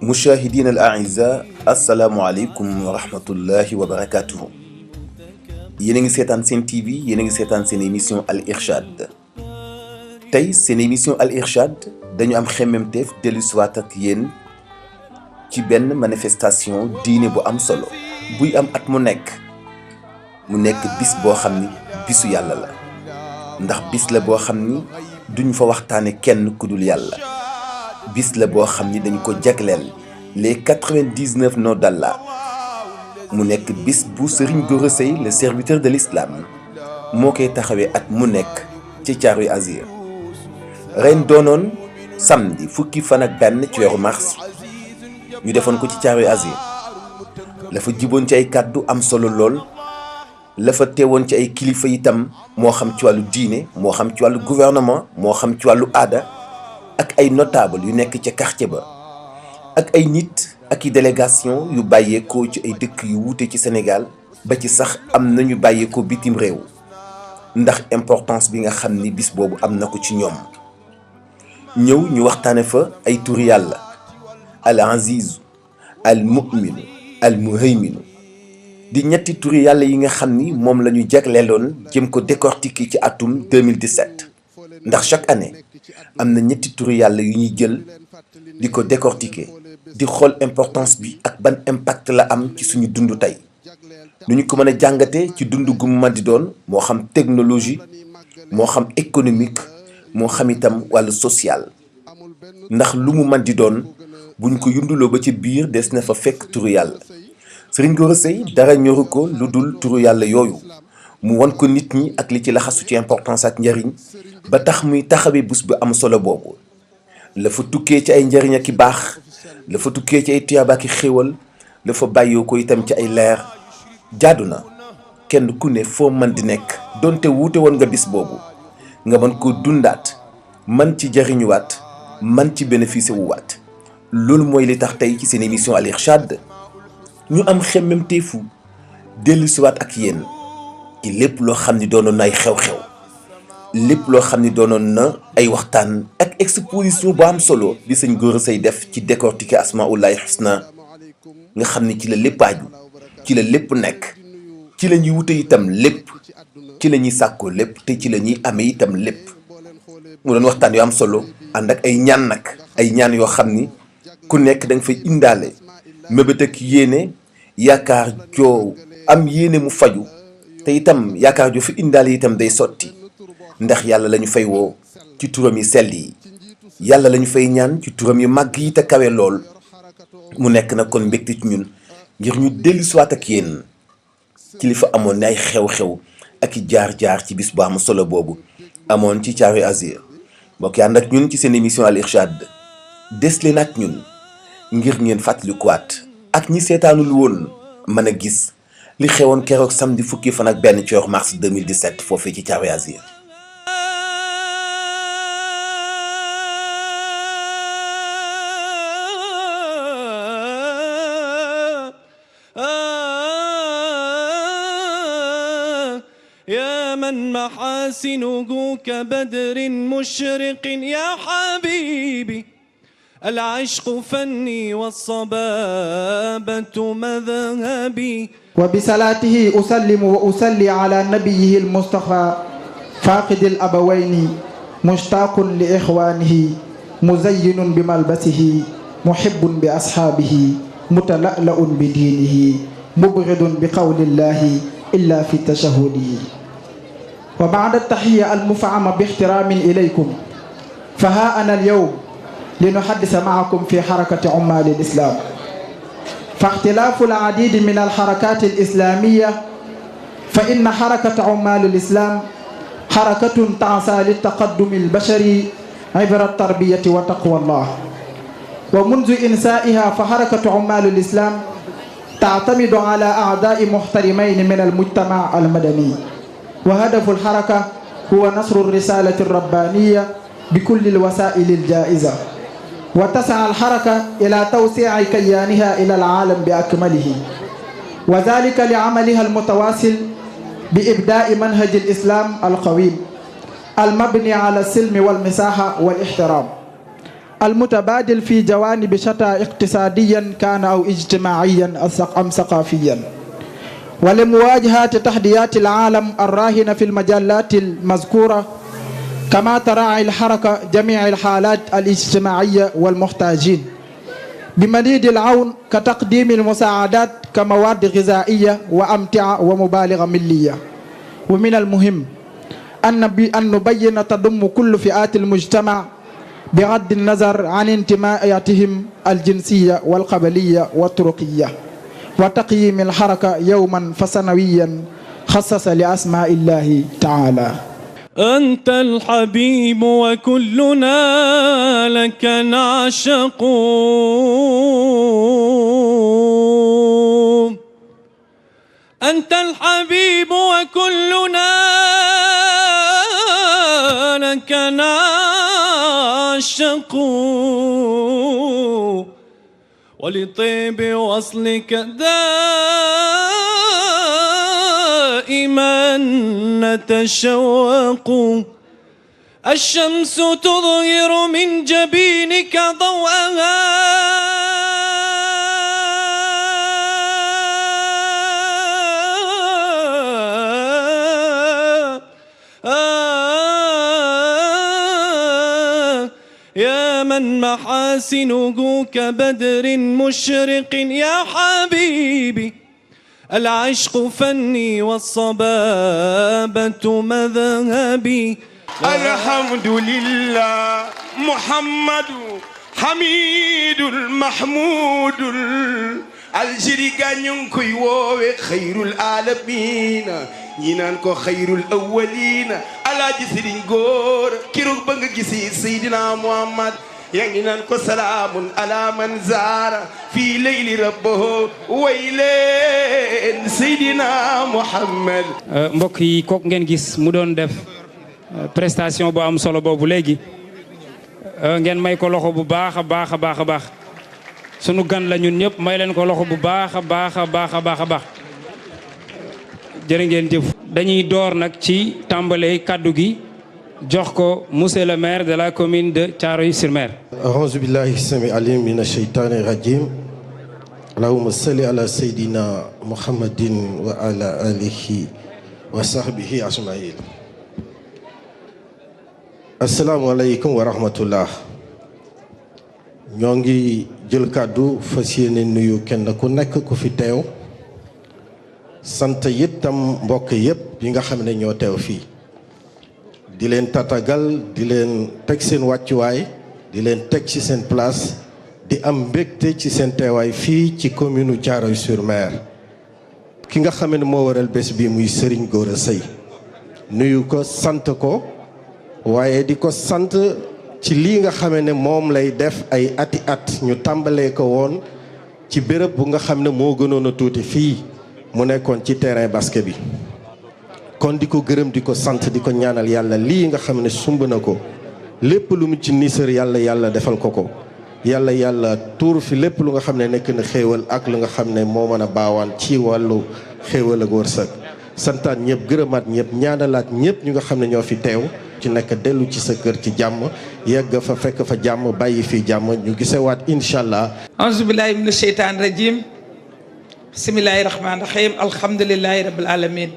مشاهدينا الأعزاء السلام عليكم ورحمة الله وبركاته. ينغي سيتان سين تي في ينغي سيتان سين émission Al Irshad. تاي سين émission Al Irshad dañu am xemmemteef dellusiwaat ak yéen ci benn manifestation diine bu am solo buy am at mu nekk bis boo xam ni bisu yàlla la ndax bis la boo xam ni duñ fa waxtaane kenn ku dul yàlla bis la boo xam ni dañ ko jagleel les 99 noms d'Allah mu nekk bis bu Serigne Gora Seye le serviteur de l'islam moo koy taxawee at mu nekk ci Thiaroye Azur ren doonoon samedi fukki fan ak benn ci weeru mars ñu defoon ko ci Thiaroye Azur la fa jiboon ci ay kàddu am solo lool la fa teewoon ci ay kilifa itam moo xam ci wàllu diine moo xam ci wàllu gouvernement moo xam ci wàllu aada ak ay notable yu nekk ca quartier ba ak ay nit ak i délégation yu bàyyeekoo ci ay dëkk yu wuute ci Sénégal ba ci sax am nañu bàyyeekoo bitim réew ndax importance bi nga xam ni bis boobu am na ko ci ñoom ñëw ñu waxtaane fa ay turi yàlla al aziz al mu'min al muhaymin di ñetti turi yàlla yi nga xam ni moom la ñu jagleeloon jëm ko décortiquer ci atum 2017 ndax chaque année am na ñetti turi yàlla yu ñuy jël di ko décortiquer di xool importance bi ak ban impact la am ci suñu dund tey nu ñu ko mën a jàngatee ci dund gu mu mën di doon moo xam technologie moo xam économique moo xam itam wàllu social ndax lu mu mën di doon buñ ko yunduloo ba ci biir des na fa fekk turu yàlla Serigne Gora Seye dara ñoru ko lu dul turu yàlla yooyu mu won ko nit ñi ak li ci laxasu ci importance ak njariñ ba tax muy taxawee bés bu am solo boobu la fa tukkee ci ay njariñ ak i baax la fa tukkee ci ay tuyaaba ak i xéewal la fa bàyyoo ko itam ci ay leer jaadu na kenn ku ne foo mën di nekk donte wuute woon nga bis boobu nga mën ko dundaat man ci jariñuwaat man ci bénéficier wu waat loolu mooy li tax tey ci seen émission Al Irshad ñu am xemmemteefu dellusiwaat ak yéen ci lépp loo xam ni doonoon na ay xew-xew lépp loo xam ni doonoon na ay waxtaan ak exposition bu am solo bi sëñ Gora Seye def ci décortiquer asmaullahi husna nga xam ni ci la lépp aju ci la lépp nekk ci la ñuy wute itam lépp ci la ñuy sàkkoo lépp te ci la ñuy amee itam lépp mu doon waxtaan yu am solo ànd ak ay ñaan nag ay ñaan yoo xam ni ku nekk da nga fay indaale mébét ak yéene yaakaar joo am yéene mu faju te itam yaakaar joo fi indaale itam day sotti ndax yàlla lañu fay woo ci turam yi sell yi yàlla lañu fay ñaan ci turam yu màgg yi te kawe lool mu nekk na kon mbégte ci ñun ngir ñu dellusiwaat ak yéen ci li fa amoon ne ay xew-xew ak i jaar-jaar ci bis bu am solo boobu amoon ci Thiaroye Azur mbokk yi ànd ak ñun ci seen émission Al Irshad des leen ak ñun ngir ngeen fàttalikuwaat ak ñi seetaanul woon mën a gis li xewoon keroog samedi fukki fan ak benn ci weeru mars 2017 foofee ci Thiaroye Azur. يا من محاسنه كبدر مشرق يا حبيبي العشق فني والصبابة مذهبي وبصلاته أسلم وأسلي على نبيه المصطفى فاقد الأبوين مشتاق لإخوانه مزين بملبسه محب بأصحابه متلألأ بدينه مبغض بقول الله إلا في تشهده. وبعد التحية المفعمة باحترام إليكم فها أنا اليوم لنحدث معكم في حركة عمال الإسلام. فاختلاف العديد من الحركات الإسلامية فإن حركة عمال الإسلام حركة تعصى للتقدم البشري عبر التربية وتقوى الله. ومنذ إنسائها فحركة عمال الإسلام تعتمد على أعضاء محترمين من المجتمع المدني، وهدف الحركة هو نشر الرسالة الربانية بكل الوسائل الجائزة. وتسعى الحركة إلى توسيع كيانها إلى العالم بأكمله، وذلك لعملها المتواصل بإبداء منهج الإسلام القويم المبني على السلم والمساحة والاحترام. المتبادل في جوانب شتى اقتصاديا كان أو اجتماعيا أم ثقافيا، ولمواجهة تحديات العالم الراهنة في المجالات المذكورة، كما تراعي الحركة جميع الحالات الاجتماعية والمحتاجين بمزيد العون كتقديم المساعدات كمواد غذائية وأمتعة ومبالغة ملية. ومن المهم أن نبين تضم كل فئات المجتمع بغض النظر عن انتماءاتهم الجنسية والقبلية والطرقية، وتقييم الحركة يوما فسنويا خصص لأسماء الله تعالى. أنت الحبيب وكلنا لك نعشق، أنت الحبيب وكلنا لك نعشق، ولطيب وصلك دائما نتشوق. الشمس تظهر من جبينك ضوءها، يا من محاسنه كبدر مشرق. يا حبيبي العشق فني والصبابة مذهبي. الحمد لله محمد حميد المحمود الجري غانيون كوي ووي خير العالمين ñinan ko khairul awwalin alaaji Serigne Góor kirok ba nga gisi Seydina Muhammad yangi nan ko salaamun ala man zaara fi layli rabbahu waylen Seydina Muhammad. mbokk yi kook ngeen gis mu doon def prestation bu am solo boobu léegi ngeen may ko loxo bu baax a baax a baax a baax sunu gan la ñun ñëpp may leen ko loxo bu baax a baax a baax a baax a baax. jërë ngeen jëf. dañuy door nag ci tàmbale kaddu gi jox ko monsieur le maire de la commune de Thiaroye-sur-Mer. a'uuzu billahi sami alim mina shaytaani rajim. allahumma salli ala sayyidina muhammadin wa ala alihi wa sahbihi ajmain. asalaamualeykum wa rahmatullah. ñoo ngi jël kàddu fas yéene nuyu kenn ku nekk ku fi teew. sant itam mbokk yépp yi nga xam ne ñoo teew fii. di leen tatagal di leen teg seen wàccuwaay di leen teg ci seen place di am mbégte ci seen teewaay fii ci commune u Thiaroye-sur-Mer. ki nga xam ne moo waral bés bi muy Serigne Gora Seye. nuyu ko sant ko waaye di ko sant ci lii nga xam ne moom lay def ay ati at ñu tàmbalee ko woon ci béréb bu nga xam ne moo gënoon a tuuti fii mu nekkoon ci terrain basket bi. kon di ko gërëm di ko sant di ko ñaanal yàlla lii nga xam ne sumb na ko lépp lu mu ci nisër yàlla defal ko ko. yàlla tuur fi lépp lu nga xam ne nekk na xéewal ak lu nga xam ne moo mën a baawaan ci wàllu xéewal ak wërsëg. santaat ñëpp gërëmaat ñëpp ñaanalaat ñëpp ñu nga xam ne ñoo fi teew. ci nekk dellu ci sa kër ci jàmm yegg fa fekk fa jàmm bàyyi fii jàmm ñu gisewaat incha allah. auzu billahi mina sheytaan rajim. bismillahi rahmaani rahim alhamdulilahi rabbil alamin.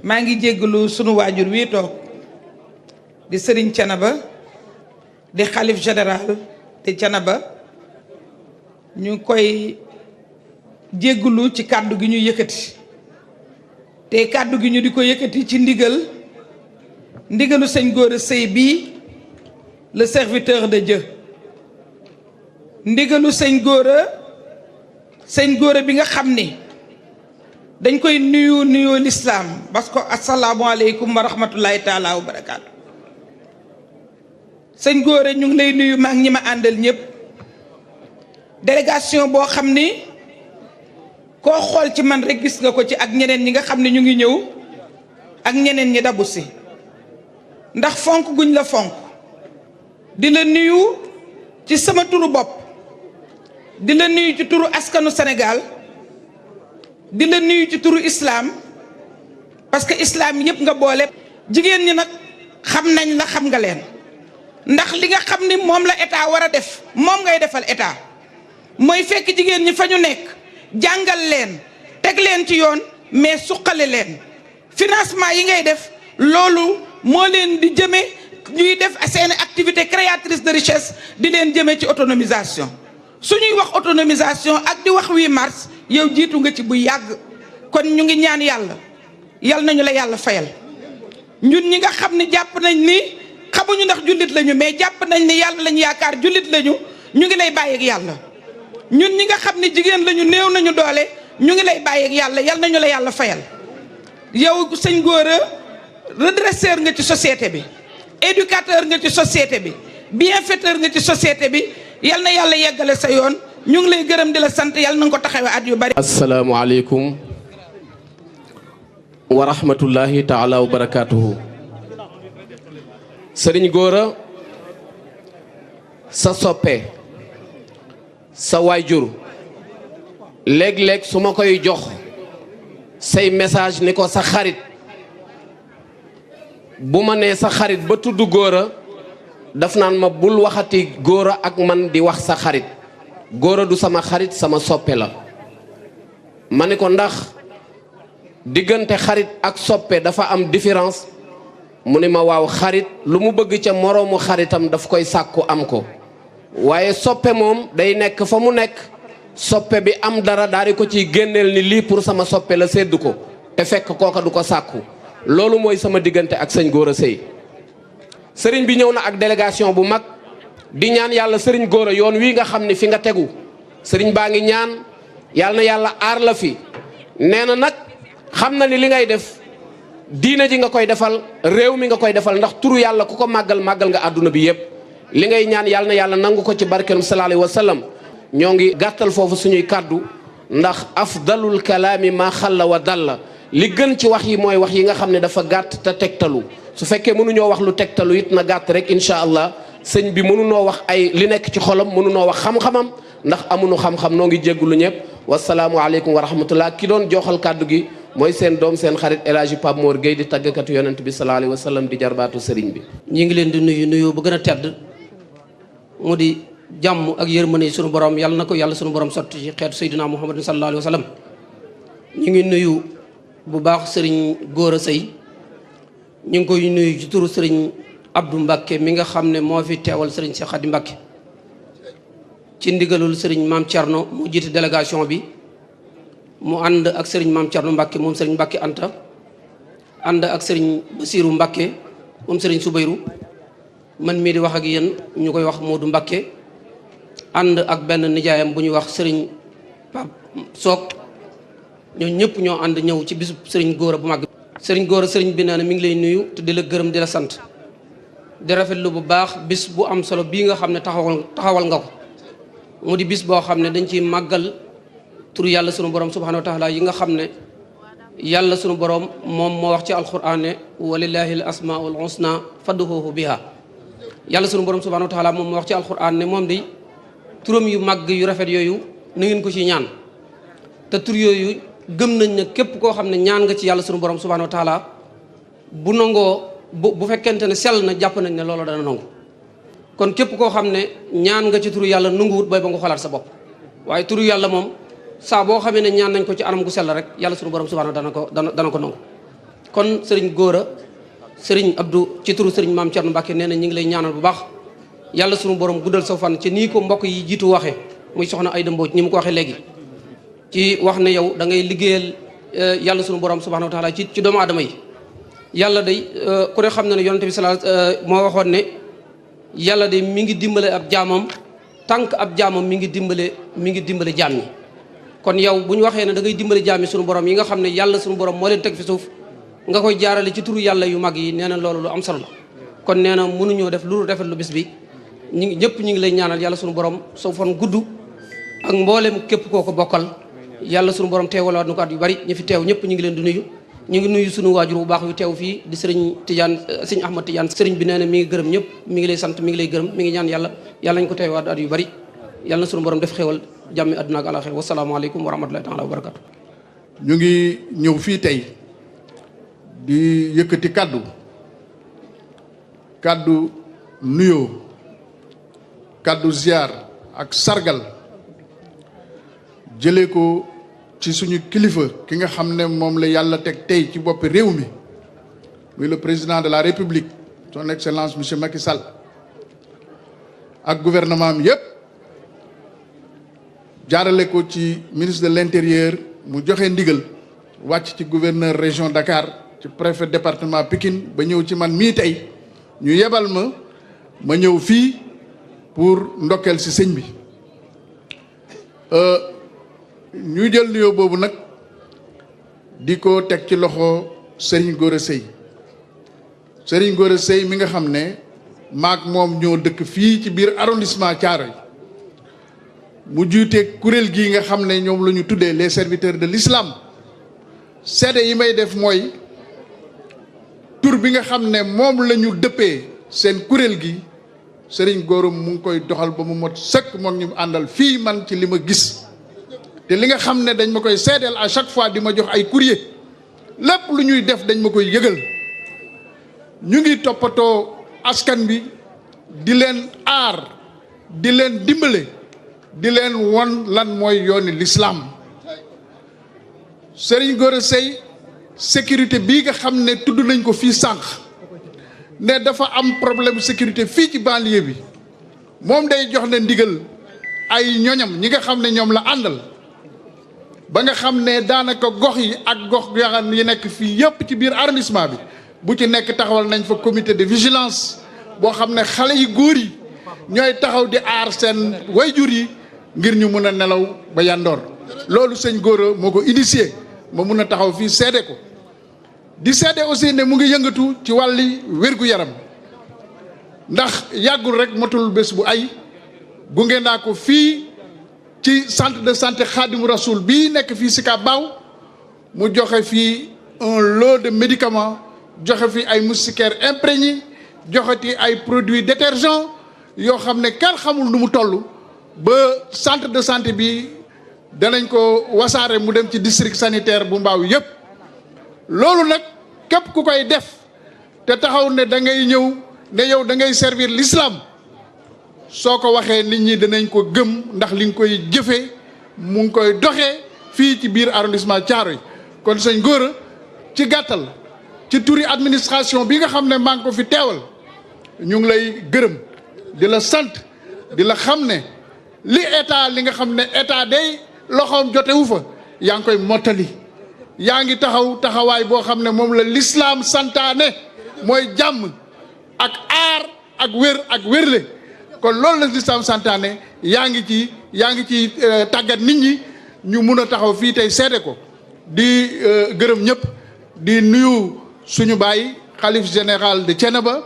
maa ngi jéggalu sunu waajur wii toog di Serigne Thiénaba di xalif général di Thiénaba ñu koy jéggalu ci kàddu gi ñu yëkkati te kàddu gi ñu di ko yëkkati ci ndigalu sëñ Gora Seye bii le serviteur de Dieu. ndigalu sëñ Gora bi nga xam ni dañ koy nuyoo lislaam parce que asalaamualeykum wa rahmatullahi taala wa barakaatu. sëñ Gora ñu ngi lay nuyu maak ñi ma àndal ñëpp. délégation boo xam ni koo xool ci man rek gis nga ko ci ak ñeneen ñi nga xam ne ñu ngi ñëw ak ñeneen ñi dabu si ndax fonk guñ la fonk di la nuyu ci sama turu bopp di la nuyu ci turu askanu Sénégal di la nuyu ci turu islam parce que islam yëpp nga boole. jigéen ñi nag xam nañ la xam nga leen ndax li nga xam ni moom la état war a def moom ngay defal état mooy fekk jigéen ñi fa ñu nekk jàngal leen teg leen ci yoon mais suqale leen financement yi ngay def loolu moo leen di jëme ñuy def seen activité créatrice de richesse di leen jëme ci autonomisation su ñuy wax autonomisation ak di wax 8 mars yow jiitu nga ci bu yàgg kon ñu ngi ñaan yal nañu la yàlla fayal ñun ñi nga xam ne jàpp nañ ni xamuñu ndax jullit lañu mais jàpp nañ ni yàlla lañu yaakaar jullit lañu ñu ngi lay bàyyi ak yàlla ñun ñi nga xam ne jigéen lañu néew nañu doole ñu ngi lay bàyyi ak yàlla yal nañu la yàlla fayal yow sëñ Gora redresseur nga ci société bi éducateur nga ci société bi bienfaiteur nga ci société bi yal na yàlla yeggale sa yoon ñu ngi lay gërëm di la sant yal na nga ko taxawee at yu bari. asalaamualeykum wa rahmatullahi taala wa barakaatuhu. Sëriñ Gora sa soppe sa waajur léeg-léeg su ma koy jox say message ni ko sa xarit bu ma nee sa xarit ba tudd Gora daf naan ma bul waxati Gora ak man di wax sa xarit Gora du sama xarit sama soppe la ma ni ko ndax diggante xarit ak soppe dafa am différence mu ni ma waaw xarit lu mu bëgg ca moroomu xaritam daf koy sàkku am ko waaye soppe moom day nekk fa mu nekk soppe bi am dara daal di ko ciy génneel ni lii pour sama soppe la sédd ko te fekk kooka du ko sàkku loolu mooy sama diggante ak sëñ Gora Seye sëriñ bi ñëw na ak délégation bu mag di ñaan yàlla sëriñ Gora yoon wii nga xam ne fi nga tegu sëriñ baa ngi ñaan yàlla na yàlla aar la fi nee na nag xam na ni li ngay def diina ji nga koy defal réew mi nga koy defal ndax turu yàlla ku ko màggal màggal nga àdduna bi yépp li ngay ñaan yàlla na yàlla nangu ko ci barkeelum sallallahu alayhi wa sallam ñoo ngi gàttal foofu suñuy kàddu ndax afdalul kalaami maa xalla wa dalla li gën ci wax yi mooy wax yi nga xam ne dafa gàtt te tegtalu su fekkee mënuñoo wax lu tegtalu it na gàtt rek incha allah sëñ bi mënunoo wax ay li nekk ci xolam mënunoo wax xam-xamam ndax amuñu xam-xam noo ngi jéggulu ñëpp wasalaamualeykum wa rahmatullah ki doon joxal kàddu gi mooy seen doom seen xarit El Hadji Pape Mor Gueye di tàggkatu yonent bi sallallahu alayhi wa sallam di jarbaatu sëriñ bi. ñi ngi leen di nuyu bu gën a tedd mu di jàmm ak yërmande sunu borom yàlla na ko yàlla sunu borom sotti ci xeetu Seydina Muhammad sallallahu alayhi wa sallam. ñu ngi nuyu bu baax sëriñ Gora Seye ñu ngi koy nuyu ci turu sëriñ Abdou Mbacke mi nga xam ne moo fi teewal sëriñ Cheikh Khady Mbacke ci ndigalul sëriñ Maam Thierno mu jiite délégation bi. mu ànd ak sëriñ Maam Thierno Mbacke moom sëriñ Mbacke Anta ànd ak sëriñ Basiru Mbacke moom sëriñ Soubayrou man mii di wax ak yéen ñu koy wax Modou Mbacke ànd ak benn nijaayam bu ñuy wax sëriñ Pape Sock ñoo ñëpp ñoo ànd ñëw ci bisu sëriñ Gora bu mag sëriñ Gora sëriñ bi nee na mi ngi lay nuyu te di la gërëm di la sant di rafetlu bu baax bis bu am solo bii nga xam ne taxawal nga ko mu di bis boo xam ne dañ ciy màggal turu yàlla sunu borom subhanahu wa taala yi nga xam ne yàlla sunu borom moom moo wax ci alquran ne walillahi al asmaul husna fad'uhu biha yàlla sunu borom subhanahu wa taala moom moo wax ci alquran ne moom di turam yu màgg yu rafet yooyu na ngeen ko ci ñaan te tur yooyu gëm nañ ne képp koo xam ne ñaan nga ci yàlla sunu borom subhanahu wa taala bu nangoo bu fekkente ne sell na jàpp nañ ne loolu dana nangu kon képp koo xam ne ñaan nga ci turu yàlla nanguwut booy ba nga xolaat sa bopp waaye turu yàlla moom saa boo xamee ne ñaan nañ ko ci anam gu sell rek yàlla sunu borom subhanahu dana ko nangu kon sëriñ Gora sëriñ Abdou ci turu sëriñ Maam Thierno Mbacke nee na ñu ngi lay ñaanal bu baax yàlla sunu borom guddal sa fan ci nii ko mbokk yi jiitu waxee muy soxna Aïda Mbodj ñi mu ko waxee léegi ci wax ne yow da ngay liggéeyal yàlla sunu borom subhanahu wa taala ci doomu aadama yi yàlla day ku ne xam na ne yonente bi moo waxoon ne yàlla day mi ngi dimbale ab jaamam tànk ab jaamam mi ngi dimbale jaam ñi kon yow bu ñu waxee ne da ngay dimbale jaam yi sunu borom yi nga xam ne yàlla sunu borom moo leen teg fi suuf nga koy jaarale ci turu yàlla yu mag yi nee na loolu lu am solo la kon nee na mënuñoo def lu rafet lu bis bi ñëpp ñu ngi lay ñaanal yàlla sunu borom soo fan gudd ak mboolem képp koo ko bokkal yàlla sunu borom teewalaat nu ko at yu bari ñu fi teew ñëpp ñu ngi leen di nuyu ñu ngi nuyu sunu waajur bu baax yu teew fii di sëriñ Tidiane sëriñ Ahmad Tidiane sëriñ bi nee na mi ngi gërëm ñëpp mi ngi lay sant mi ngi lay gërëm mi ngi ñaan yàlla nañ ko teewaat at yu bari yàlla na sunu borom def xéwal jàmmi àdduna ak àlaxira wasalaamaaleykum wa rahmatulahi taala wa barakatu ñu ngi ñëw fii tey di yëkkati kaddu nuyoo kàddu ziar ak sargal jëlee ko ci suñu kilifa ki nga xam ne moom la yàlla teg tey ci boppi réew mi muy le président de la république son excellence monsieur Macky Sall ak gouvernement am yépp jaarale ko ci ministre de l'intérieur mu joxe ndigal wàcc ci gouverneur région Dakar ci préfet département Pikine ba ñëw ci man mii tey ñu yebal ma ñëw fii pour ndokkeel ci sëñ bi ñu jël nuyoo boobu nag di ko teg ci loxo Serigne Gora Seye Serigne Gora Seye mi nga xam ne maak moom ñoo dëkk fii ci biir arrondissement Thiaroye mu jiite kuréel gii nga xam ne ñoom la ñu tuddee les serviteurs de l'islam seede yi may def mooy tur bi nga xam ne moom la ñu dëppee seen kuréel gi Serigne Gora mu ngi koy doxal ba mu mot sëkk moom ñu àndal fii man ci li ma gis te li nga xam ne dañ ma koy seedeel à chaque fois di ma jox ay courrier lépp lu ñuy def dañ ma koy yëgal ñu ngi toppatoo askan bi di leen aar di leen dimbale di leen won lan mooy yooni l'islam Serigne Gora Seye sécurité bii nga xam ne tudd nañ ko fii sànq ne dafa am problème sécurité fii ci banlieue bi moom day jox ne ndigal ay ñoñam ñi nga xam ne ñoom la àndal ba nga xam ne daanaka gox yi ak gox yi nekk fii yépp ci biir arrondissement bi bu ci nekk taxawal nañ fa comité de vigilance boo xam ne xale yu góor yi ñooy taxaw di aar seen wayjur yi ngir ñu mun a nelaw ba yandoor loolu sëñ Gora moo ko initié ma mun a taxaw fii seede ko di seede aussi ne mu ngi yëngatu ci wàlli wér-gu-yaram ndax yàggul rek motul bés bu ay gunge naa ko fii ci centre de santé Khadim Rasoul bii nekk fii Sicap Mbao mu joxe fii un lot de médicaments joxe fi ay moustiquaires imprégnés joxe ti ay produits détergents yoo xam ne kenn xamul nu mu toll ba centre de santé bi danañ ko wasaare mu dem ci district sanitaire bu Mbao yépp loolu nag képp ku koy def te taxaw ne da ngay ñëw ne yow da ngay servir l'islam soo ko waxee nit ñi danañ ko gëm ndax li nga koy jëfee mu ngi koy doxee fii ci biir arrondissement Thiaroye kon sëñ Gora ci gàttal ci turi administration bi nga xam ne maa ngi ko fi teewal ñu ngi lay gërëm di la sant di la xam ne li état li nga xam ne état day loxoom jotewu fa yaa ngi koy mottali yaa ngi taxawaay boo xam ne moom la l'islam santaane mooy jàmm ak aar ak wér ak wérle kon loolu la l'islam santaane yaa ngi ci tàggat nit ñi ñu mun a taxaw fii tey seede ko di gërëm ñëpp di nuyu suñu baay xalif général de Thiénaba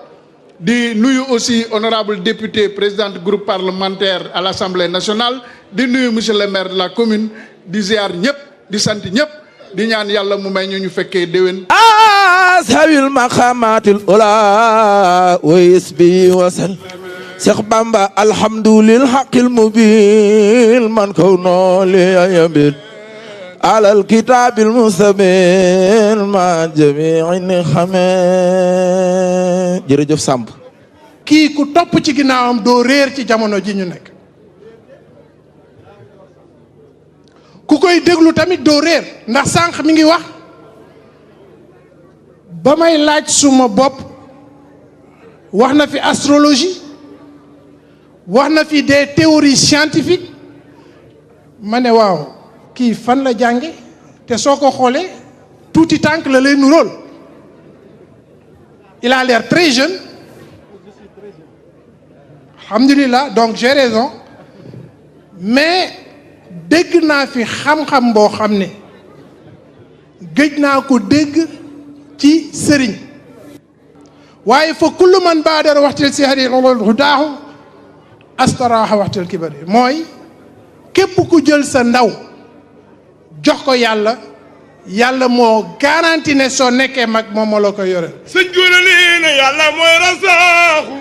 di nuyu aussi honorable député président du groupe parlementaire à l'Assemblée nationale di nuyu monsieur le maire de la commune di ziar ñëpp di sant ñëpp di ñaan yàlla mu may ñu fekkee déwén ashawil maqamatil ula wa isbi wasal Cheikh Bamba alhamdulil haqqil mubin man kawno li yabid alal kitabil mustabin ma jami'in xame jërëjëf Samb kii ku topp ci ginnaawam doo réer ci jamono ji ñu nekk ku koy déglu tamit doo réer ndax sànq mi ngi wax ba may laaj suma bopp wax na fi astrologie wax na fi des théories scientifiques ma ne waaw kii fan la jànge te soo ko xoolee tuuti tànk la lay nurool il a l'air très jeune alhamdulillah donc j'ai raison mais dégg naa fi xam-xam boo xam ne gëj naa ko dégg ci sëriñ waaye fa kullu man baadara waxtil si hari hudaahu astaraaha waxtil kibari mooy képp ku jël sa ndaw jox ko yàlla yàlla moo garanti ne soo nekkee mag moom moo la koy yore. sëñ Gora nee na yàlla mooy rasaaxu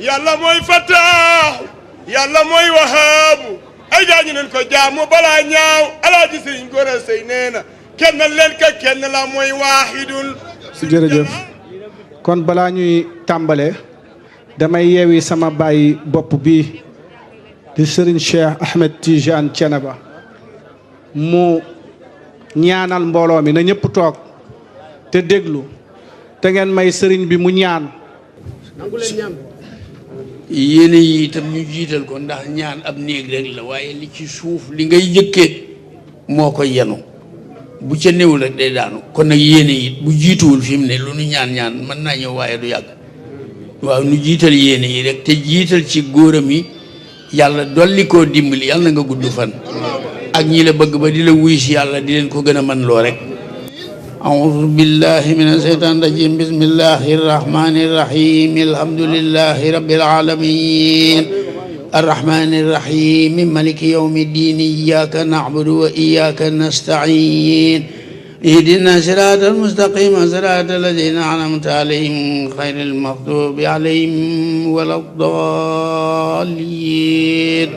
yàlla mooy fataaxu yàlla mooy wahaabu ay jaañu nañ ko jaamu balaa ñaaw alaaji sëñ Gora Seye nee na kenn leen ka kenn la mooy waahidun. jërëjëf kon balaa ñuy tàmbale damay yeewi sama baay bopp bi di sëriñ Cheikh Ahmed Tidiane Thiénaba mu ñaanal mbooloo mi na ñëpp toog te déglu te ngeen may sëriñ bi mu ñaan. yéene yi itam ñu jiital ko ndax ñaan ab néeg rek la waaye li ci suuf li ngay jëkkee moo koy yenu bu ca néewul rek day daanu kon nag yéene yi bu jiituwul fi mu ne lu nu ñaan mën naa ñëw waaye du yàgg waaw nu jiital yéene yi rek te jiital ci góoram yi yàlla dolli koo dimbali yàlla na nga gudd fan ak ñi la bëgg ba di la wuy si yàlla di leen ko gën a mën loo rek أعوذ بالله من الشيطان الرجيم بسم الله الرحمن الرحيم الحمد لله رب العالمين الرحمن الرحيم مالك يوم الدين إياك نعبد وإياك نستعين اهدنا صراط المستقيم صراط الذين أنعمت عليهم غير المغضوب عليهم ولا الضالين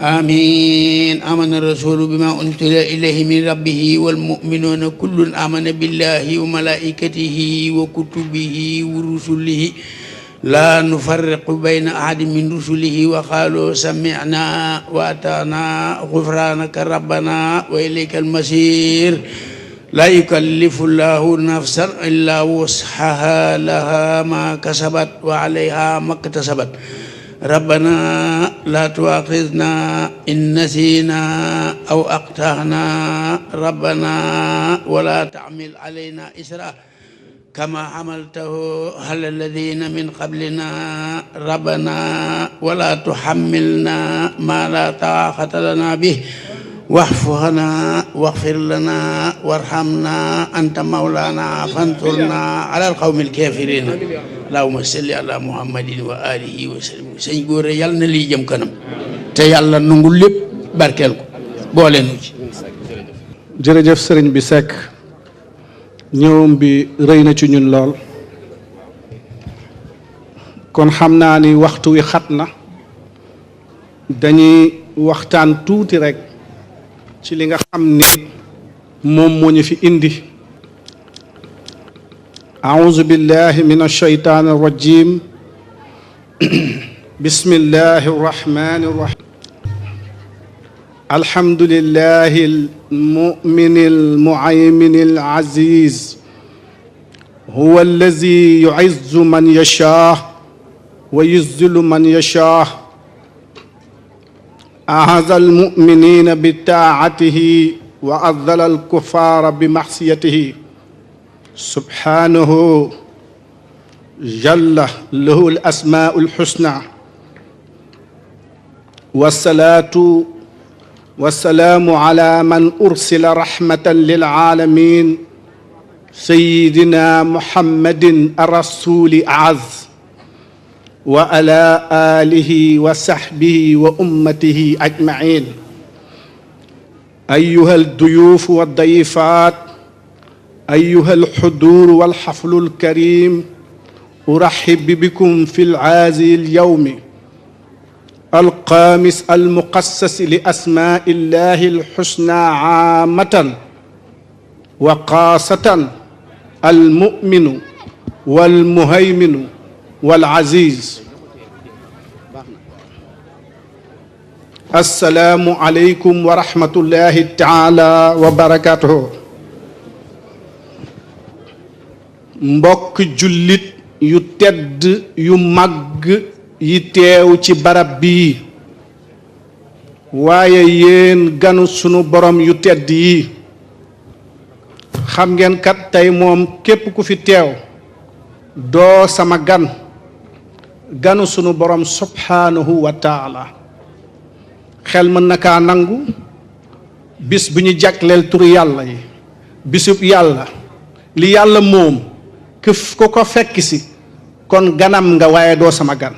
آمين آمن الرسول بما أنزل إليه من ربه والمؤمنون كل آمن بالله وملائكته وكتبه ورسله لا نفرق بين أحد من رسله وقالوا سمعنا وأطعنا غفرانك ربنا وإليك المصير لا يكلف الله نفسا إلا وسعها لها ما كسبت وعليها ما اكتسبت ربنا لا تؤاخذنا إن نسينا أو أخطأنا ربنا ولا تحمل علينا إسرا كما حملته على الذين من قبلنا ربنا ولا تحملنا ما لا طاقة لنا به واعف عنا واغفر لنا وارحمنا أنت مولانا فانصرنا على القوم الكافرين اللهم صل على محمد وآله وسلم sëñ góor yàlla na lii jëm kanam te yàlla nangu lépp barkeel ko boole nu ci. jërëjëf sëriñ bi Seck ñëwam bi rëy na ci ñun lool kon xam naa ni waxtu wi xat na dañuy waxtaan tuuti rek ci li nga xam ni moom moo ñu fi indi. أعوذ بالله من الشيطان الرجيم بسم الله الرحمن الرحيم الحمد لله المؤمن المعيمن العزيز هو الذي يعز من يشاء ويذل من يشاء أعز المؤمنين بطاعته وأذل الكفار بمعصيته سبحانه جل له الأسماء الحسنى والصلاة والسلام على من أرسل رحمة للعالمين سيدنا محمد الرسول أعز وعلى آله وصحبه وأمته أجمعين أيها الضيوف والضيفات أيها الحضور والحفل الكريم أرحب بكم في العازي اليوم الخامس المقصص لأسماء الله الحسنى عامة وخاصة المؤمن والمهيمن والعزيز. السلام عليكم ورحمة الله تعالى وبركاته. mbokk jullit yu tedd yu màgg yi teew ci barab bii waaye yéen ganu sunu borom yu tedd yi xam ngeen kat tey moom képp ku fi teew doo sama ganu sunu borom subhanahu wa taala xel mën na kaa nangu bis bu ñu jagleel turu yàlla yi bisub yàlla li yàlla moom këf ko ko fekk si kon ganam nga waaye doo sama gan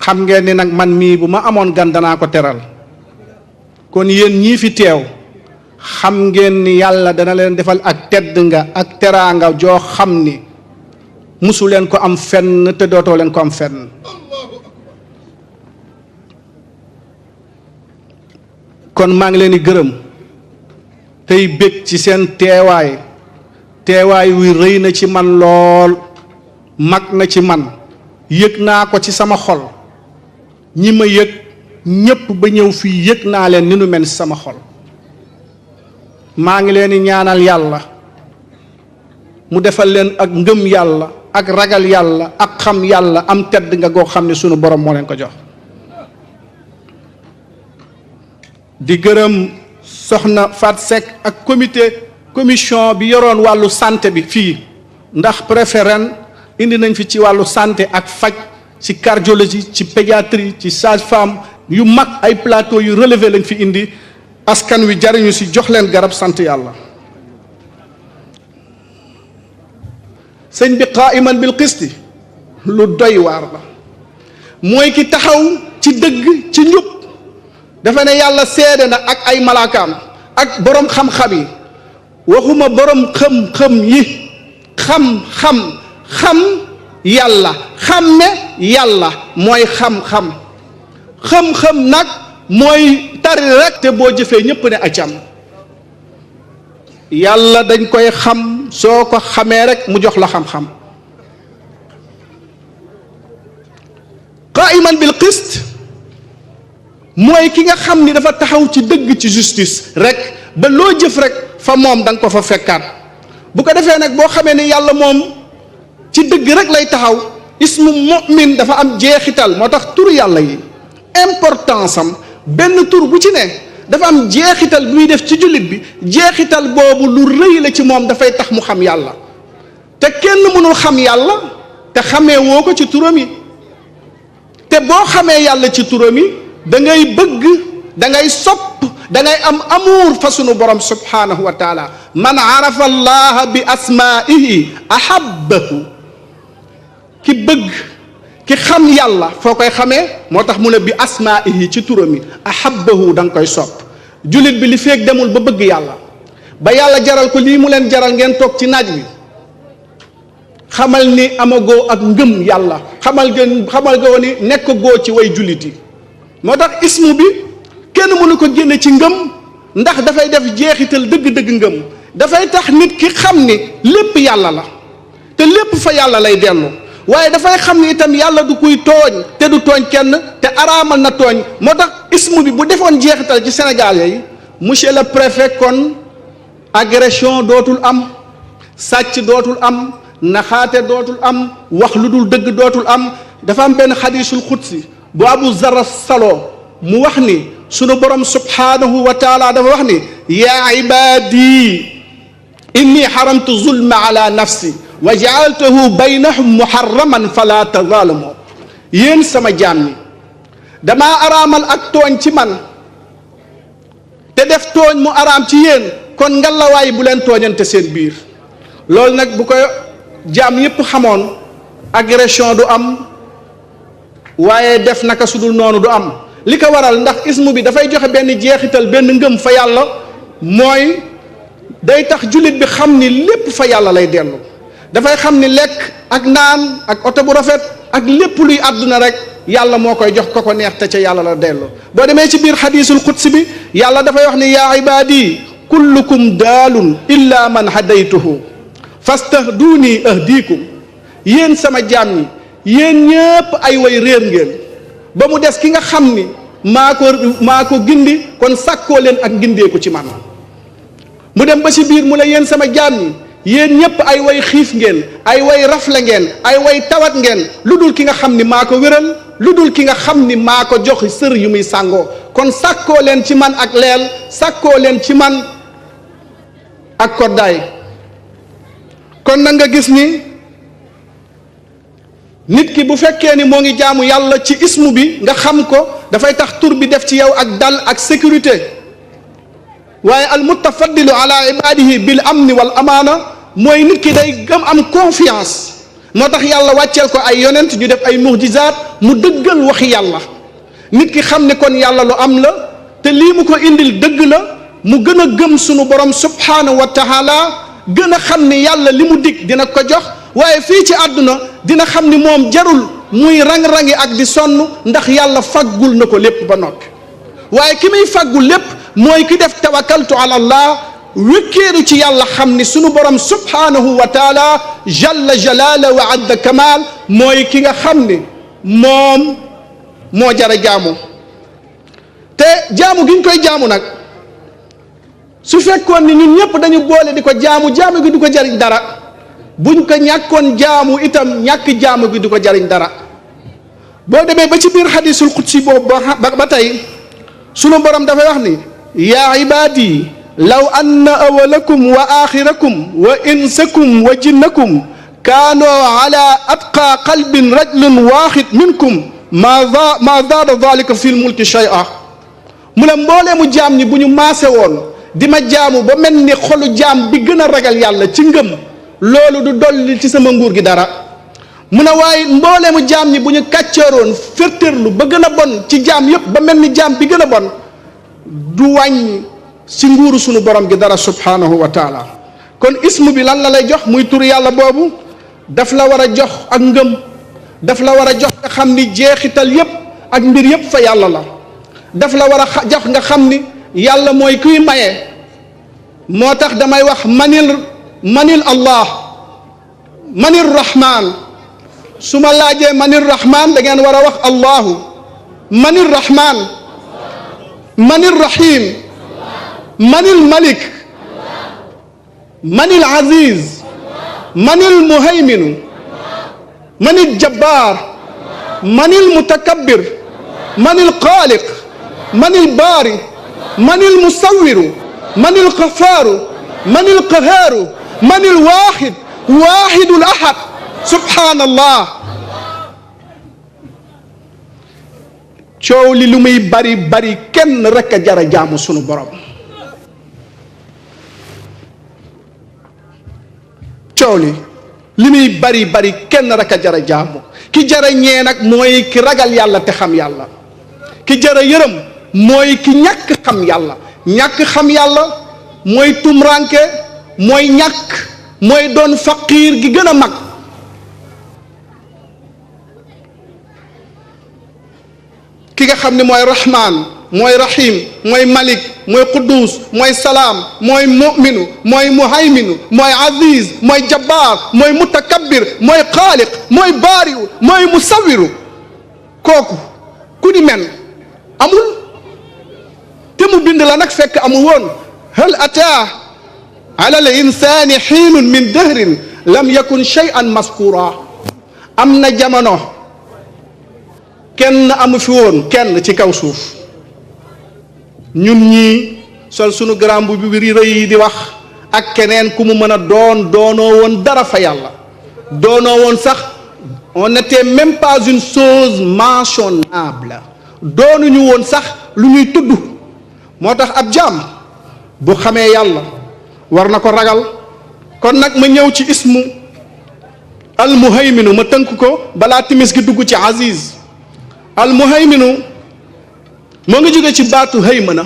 xam ngeen ni nag man mii bu ma amoon gan danaa ko teral kon yéen ñii fi teew xam ngeen ni yàlla dana leen defal ak tedd nga ak teraanga joo xam ni musu leen ko am fenn te dootoo leen ko am fenn kon maa ngi leen di gërëm tey bég ci seen teewaay wi rëy na ci man lool mag na ci man yëg naa ko ci sama xol ñi ma yëg ñépp ba ñëw fii yëg naa leen ni nu mel ci sama xol maa ngi leen di ñaanal yàlla mu defal leen ak ngëm yàlla ak ragal yàlla ak xam yàlla am tedd nga goo xam ne sunu borom moo leen ko jox di gërëm soxna Fat Seck ak commission bi yoroon wàllu santé bi fii ndax préfet ren indi nañ fi ci wàllu santé ak faj ci cardiologie ci pédiatrie ci sage-femme yu mag ay plateau yu relevé lañ fi indi askan wi jariñu ci jox leen garab sant yàlla sëñ bi qaa'iman bil qisti lu doy waar la mooy ki taxaw ci dëgg ci njub dafa ne yàlla seede na ak ay malaakaam ak boroom xam-xam yi waxuma boroom xam-xam yi xam yàlla xàmme yàlla mooy xam-xam nag mooy tari rek te boo jëfee ñépp ne acam yàlla dañ koy xam soo ko xamee rek mu jox la xam-xam qaa'iman bil qist mooy ki nga xam ni dafa taxaw ci dëgg ci justice rek ba loo jëf rek fa moom da nga ko fa fekkaat bu ko defee nag boo xamee ni yàlla moom ci dëgg rek lay taxaw ismu mu'min dafa am jeexital moo tax tur yàlla yi importance am benn tur bu ci ne dafa am jeexital bi muy def ci jullit bi jeexital boobu lu rëy la ci moom dafay tax mu xam yàlla te kenn mënul xam yàlla te xamee woo ko ci turam yi te boo xamee yàlla ci turam yi da ngay bëgg da ngay sopp da ngay am amour fa sunu borom subhanahu wa taala man arafa allaha bi asmaihi ahabbahu ki bëgg ki xam yàlla foo koy xamee moo tax mu ne bi asmaihi ci turam yi ahabbahu da nga koy sopp jullit bi li feeg demul ba bëgg yàlla ba yàlla jaral ko lii mu leen jaral ngeen toog ci naaj wi xamal ni amagoo ak ngëm yàlla xamal goo ni nekk goo ci way jullit yi moo tax ismu bi kenn mënu ko génne ci ngëm ndax dafay def jeexital dëgg-dëgg ngëm dafay tax nit ki xam ni lépp yàlla la te lépp fa yàlla lay dellu waaye dafay xam ni itam yàlla du kuy tooñ te du tooñ kenn te araamal na tooñ moo tax ismu bi bu defoon jeexital ci Sénégal yi monsieur le préfet kon agression dootul am sàcc dootul am naxaate dootul am wax lu dul dëgg dootul am dafa am benn xadiisul xudsi bu Abu Zarra Salo mu wax ni sunu borom subhanahu wa taala dafa wax ni yaa ibaadi inni xaramtu zulma ala nafsi wa jaaltahu baynahum muharraman fala tazalamu yéen sama jaam ñi damaa araamal ak tooñ ci man te def tooñ mu araam ci yéen kon ngalawaay bu leen tooñante seen biir loolu nag bu ko jaam yépp xamoon agression du am waaye def naka sudul noonu du am li ko waral ndax ismu bi dafay joxe benn jeexital benn ngëm fa yàlla mooy day tax jullit bi xam ni lépp fa yàlla lay dellu dafay xam ni lekk ak naan ak oto bu rafet ak lépp luy àdduna rek yàlla moo koy jox ko ko neex te ca yàlla la dellu boo demee ci biir xadiisul qudsi bi yàlla dafay wax ni yaa ibaadi kullukum daalun illa man hadaytuhu fastahduuni ahdiikum yéen sama jaam ñi yéen ñëpp ay way réer ngeen ba mu des ki nga xam ni maa ko gindi kon sàkkoo leen ak gindeeku ci man mu dem ba ci biir mu ne yéen sama jaam ñi yéen ñëpp ay way xiif ngeen ay way rafle ngeen ay way tawat ngeen lu dul ki nga xam ni maa ko wéral lu dul ki nga xam ni maa ko jox sër yu muy sàngoo kon sàkkoo leen ci man ak leel sàkkoo leen ci man ak koddaay kon na nga gis ni nit ki bu fekkee ni moo ngi jaamu yàlla ci ismu bi nga xam ko dafay tax tur bi def ci yow ak dal ak sécurité waaye al mutafaddilu ala ibadihi bil amni wal amaana mooy nit ki day gëm am confiance moo tax yàlla wàcceel ko ay yonent ñu def ay mujizaat mu dëggal waxi yàlla nit ki xam ne kon yàlla lu am la te lii mu ko indil dëgg la mu gën a gëm sunu borom subhanahu wa taala gën a xam ni yàlla li mu dig dina ko jox waaye fii ci àdduna dina xam ni moom jarul muy rang-rangi ak di sonn ndax yàlla faggul na ko lépp ba noppi waaye ki muy faggul lépp mooy ki def tawakkaltu ala allah wékkeeru ci yàlla xam ni sunu borom subhanahu wa taala jalla jalala wa adda kamal mooy ki nga xam ni moom moo jara jaamu te jaamu gi ñu koy jaamu nag su fekkoon ni ñun ñëpp dañu boole di ko jaamu jaamu gi du ko jariñ dara buñ ko ñàkkoon jaamu itam ñàkk jaamu gi du ko jariñ dara boo demee ba ci biir xadisul qudsi boobu ba tey sunu borom dafay wax ni yaa ibaadi law anna awalakum wa axirakum wa insakum wa jinnakum kaanoo ala atqa qalbin rajulin waaxid minkum ma zaada dalika fi lmulki shay'a mu ne mboolee mu jaam ñi bu ñu maase woon di ma jaamu ba mel ni xolu jaam bi gën a ragal yàlla ci ngëm loolu du dolli ci sama nguur gi dara mu ne waaye mboolee mu jaam ñi bu ñu kàccooroon fértérlu ba gën a bon ci jaam yépp ba mel ni jaam bi gën a bon du wàññi ci nguuru sunu borom gi dara subhanahu wa taala kon ismu bi lan la lay jox muy tur yàlla boobu daf la war a jox ak ngëm daf la war a jox nga xam ni jeexital yépp ak mbir yépp fa yàlla la daf la war a jox nga xam ni yàlla mooy kuy maye moo tax damay wax manil allah manil rahman su ma laajee manil rahman da ngeen war a wax allahu manil rahman manil rahim manil malik manil aziz manil muhayminu manil jabbar manil mutakabbir manil xaaliq manil baari manil musawwiru manil xafaaru manil qahaaru manil waaxid waaxidul ahad subhanallah coow li lu muy bari bari kenn rek a jara jaamu sunu borom coow li muy bari bari kenn rek a jara jaamu ki jara ñee nag mooy ki ragal yàlla te xam yàlla ki jara yërëm mooy ki ñàkk xam yàlla ñàkk xam yàlla mooy tumranke mooy ñàkk mooy doon faqiir gi gën a mag ki nga xam ne mooy rahman mooy rahim mooy malik mooy quddus mooy salaam mooy mu'minu mooy muhayminu mooy aziz mooy jabbaar mooy mutakabbir mooy xaaliq mooy baari'u mooy musawwiru kooku ku ni men amul te mu bind la nag fekk amul woon hal ataa ala al insani xiinun min dahrin lam yakun shay'an maskura am na jamono kenn amu fi woon kenn ci kaw suuf ñun ñii sol sunu grand bu bi rëy yi di wax ak keneen ku mu mën a doonoo woon dara fa yàlla doonoo woon sax on n'était même pas une chose mentionnable doonuñu woon sax lu ñuy tudd moo tax ab jaam bu xamee yàlla war na ko ragal kon nag ma ñëw ci ismu almuhayminu ma tënk ko balaa timis gi dugg ci aziz almuhayminu moo ngi jóge ci baatu haymana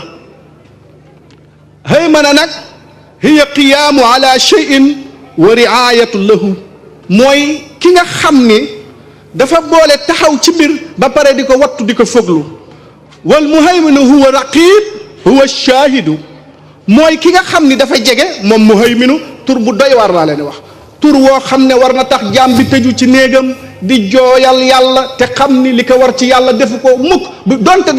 haymana nag hiya qiyaamu ala cheyin wa riayatu lahu mooy ki nga xam ni dafa boole taxaw ci mbir ba pare di ko wattu di ko foglu wal muhayminu huwa raqib huwa shaahidu mooy ki nga xam ni dafa jege moom muhayminu tur bu doy war laa leen wax tur woo xam ne war na tax jaam bi tëju ci néegam di jooyal yàlla te xam ni li ko war ci yàlla defu ko mukk donte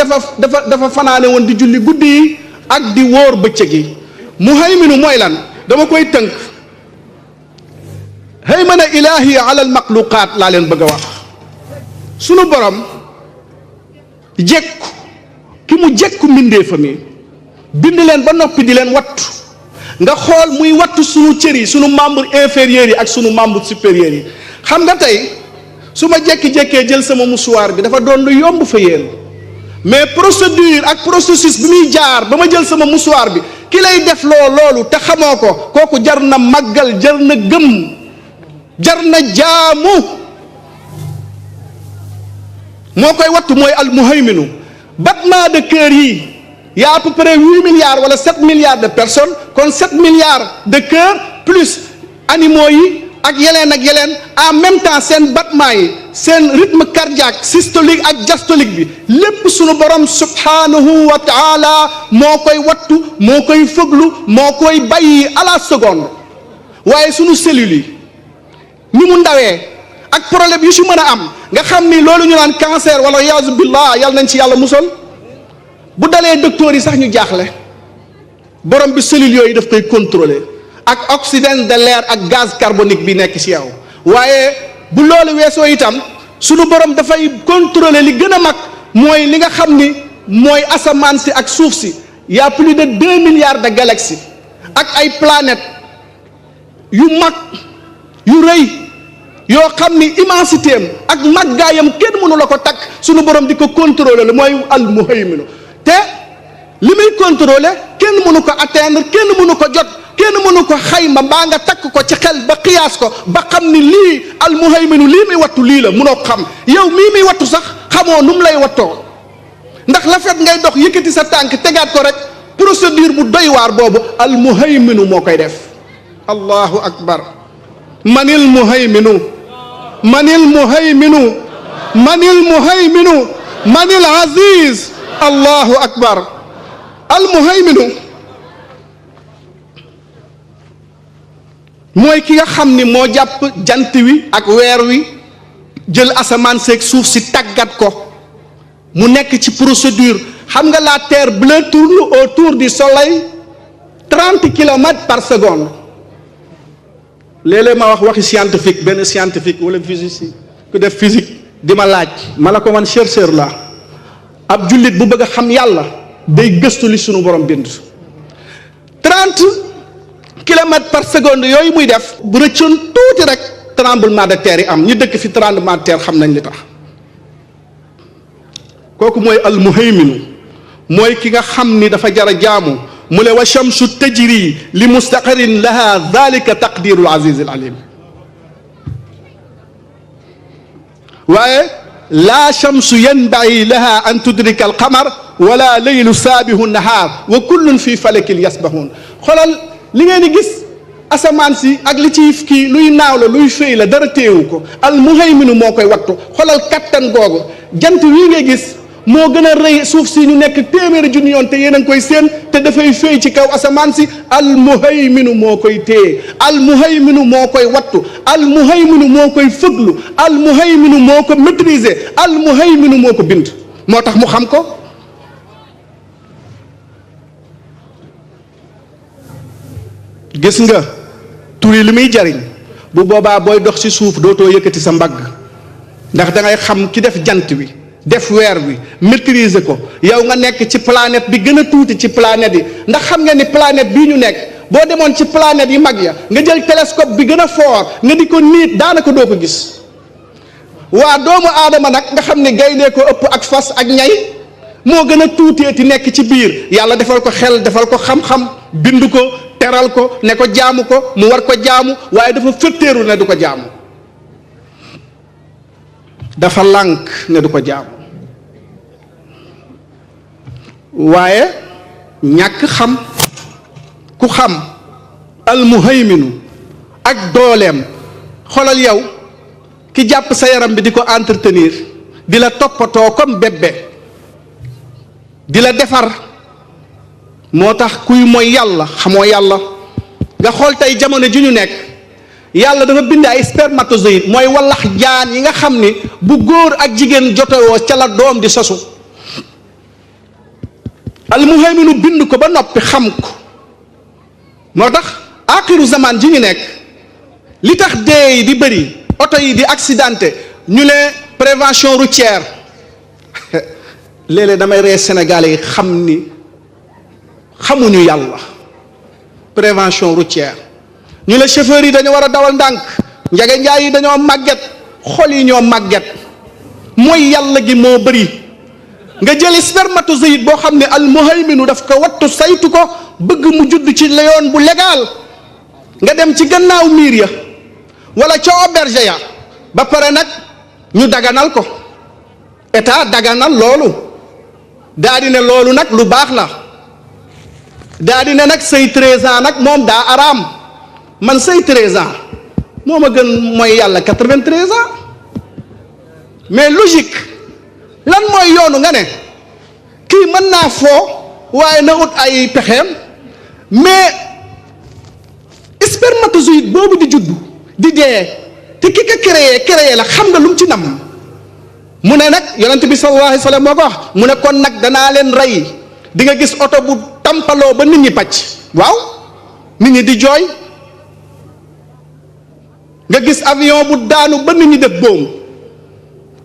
dafa fanaane woon di julli guddi yi ak di wóor bëccëg yi muhayminu mooy lan dama koy tënk haymana ilahi ala al maxluqaat laa leen bëgg a wax sunu borom jekku ki mu jekku mbindeefam yi bind leen ba noppi di leen wattu nga xool muy wattu sunu cër yi sunu membre inférieurs yi ak sunu membre supérieurs yi xam nga tey su ma jekki-jekkee jël sama mouchoir bi dafa doon lu yomb fa yéen mais procédure ak processus bi muy jaar ba ma jël sama mouchoir bi ki lay def loolu te xamoo ko kooku jar na màggal jar na gëm jar na jaamu moo koy wattu mooy al muhayminu battement de cœur yi y a à peu près 8 milliards wala 7 milliards de personnes kon 7 milliards de cœurs plus animaux yi ak yeleen en même temps seen battement yi seen rythme cardiaque systolique ak diastolique bi lépp sunu borom subhanahu wa taala moo koy wattu moo koy fëglu moo koy bàyyi à la seconde. waaye sunu cellules yi ni mu ndawee ak problème yu si mën a am nga xam ni loolu ñu naan cancer wala yaazu billah yàlla nañ ci yàlla musal bu dalee docteur yi sax ñu jaaxle borom bi cellules yooyu daf koy contrôler ak oxygène de l'air ak gaz carbonique bi nekk ci yow. waaye bu loolu weesoo itam sunu borom dafay contrôler li gën a mag mooy li nga xam ni mooy asamaan si ak suuf si y a plus de 2 milliards de galaxies ak ay planètes yu mag yu rëy yoo xam ni immensité am ak màggaayam kenn mënu la ko takk sunu borom di ko contrôler la mooy al-muhayminu te li muy contrôler kenn mënu ko atteindre kenn mënu ko jot kenn mënu ko xayma mbaa nga takk ko ci xel ba xiyaas ko ba xam ni lii al-muhayminu lii muy wattu lii la mënoo ko xam yow mii muy wattu sax xamoo nu mu lay wattoo ndax la fet ngay dox yëkkati sa tànk tegaat ko rek procédure bu doy waar boobu al-muhayminu moo koy def. allahu akbar manil muhayminu manil muhayminu manil muhayminu manil aziz allahu akbar al muhayminu mooy ki nga xam ni moo jàpp jant wi ak weer wi jël asamaan seeg suuf si tàggat ko mu nekk ci procédure xam nga la terre bleue tourne autour du soleil 30 kilomètres par seconde. léeg-léeg ma wax waxi scientifique benn scientifique wala physicien ku def physique di ma laaj ma la ko man chercheur la ab jullit bu bëgg a xam yàlla day gëstu li sunu borom bind 30 kilomètres par seconde yooyu muy def bu rëccoon tuuti rek tremblement de terre yi am ñu dëkk fi tremblement de terre xam nañ li tax kooku mooy al muhayminu mooy ki nga xam ni dafa jar a jaamu mu ne wa shamsu tajri li mustaqarin laha dalika taqdirul aziz al alim waaye laa shamsu yanbaghi laha an tudrika al qamar wala laylu saabihu nahaar wa kullun fi falakin yasbahun xoolal li ngeen di gis asamaan si ak li ci kii luy naaw la luy fëy la dara téewu ko al muhayminu moo koy wattu xoolal kattan googu jant wii ngay gis moo gën a rëy suuf si ñu nekk téeméeri junni yoon te yéen a ngi koy séen te dafay féey ci kaw asamaan si al muhayminu moo koy téye al muhayminu moo koy wattu al muhayminu moo koy fëglu al muhayminu moo ko maîtriser al muhayminu moo ko bind moo tax mu xam ko gis nga tur yi li muy jariñ bu boobaa booy dox ci suuf dootoo yëkkati sa mbagg ndax da ngay xam ki def jant wi def weer wi maîtriser ko yow nga nekk ci planète bi gën a tuuti ci planète yi ndax xam nga ni planète bii ñu nekk boo demoon ci planète yi mag ya nga jël télescope bi gën a fort nga di ko niit daanaka doo ko gis waa doomu aadama nag nga xam ne gaynde ko ëpp ak fas ak ñay moo gën a tuuteeti nekk ci biir yàlla defal ko xel defal ko xam-xam bind ko teral ko ne ko jaamu ko mu war ko jaamu waaye dafa fëttéeru ne du ko jaamu dafa lànk ne du ko jaamu waaye ñàkk xam ku xam almuhayminu ak dooleem xoolal yow ki jàpp sa yaram bi di ko entretenir di la toppatoo comme bébé di la defar moo tax kuy mooy yàlla xamoo yàlla nga xool tey jamono ji ñu nekk yàlla dafa bind ay spermatozoïde mooy wallax jaan yi nga xam ni bu góor ak jigéen jotewoo ca la doom di sosu almuhayminu bind ko ba noppi xam ko moo tax axiru zaman ji ñu nekk li tax dee yi di bëri oto yi di accidenté ñu ne prévention routière léeg-léeg damay ree Sénégalais yi xam ni xamuñu yàlla prévention routière ñu ne chauffeurs yi dañoo war a dawal ndànk njage njaay yi dañoo màgget xol yi ñoo màgget mooy yàlla gi moo bëri nga jëli spermatozoïde boo xam ne almuhayminu daf ko wattu saytu ko bëgg mu judd ci yoon bu légal nga dem ci gannaaw miir ya wala ca auberge ya ba pare nag ñu daganal ko état daganal loolu daa di ne loolu nag lu baax la daa di ne nag say 13 ans nag moom daa araam man say 13 ans moo ma gën mooy yàlla 93 ans mais logique lan mooy yoonu nga ne kii mën naa foo waaye na ut ay pexeem mais spermatozoïde boobu di juddu di dee te ki ko créé la xam nga lu mu ci nam mu ne nag yonent bi sallallahu alayhi wa sallam moo ko wax mu ne kon nag danaa leen rey di nga gis oto bu tampaloo ba nit ñi pàcc waaw nit ñi di jooy nga gis avion bu daanu ba nit ñi def boom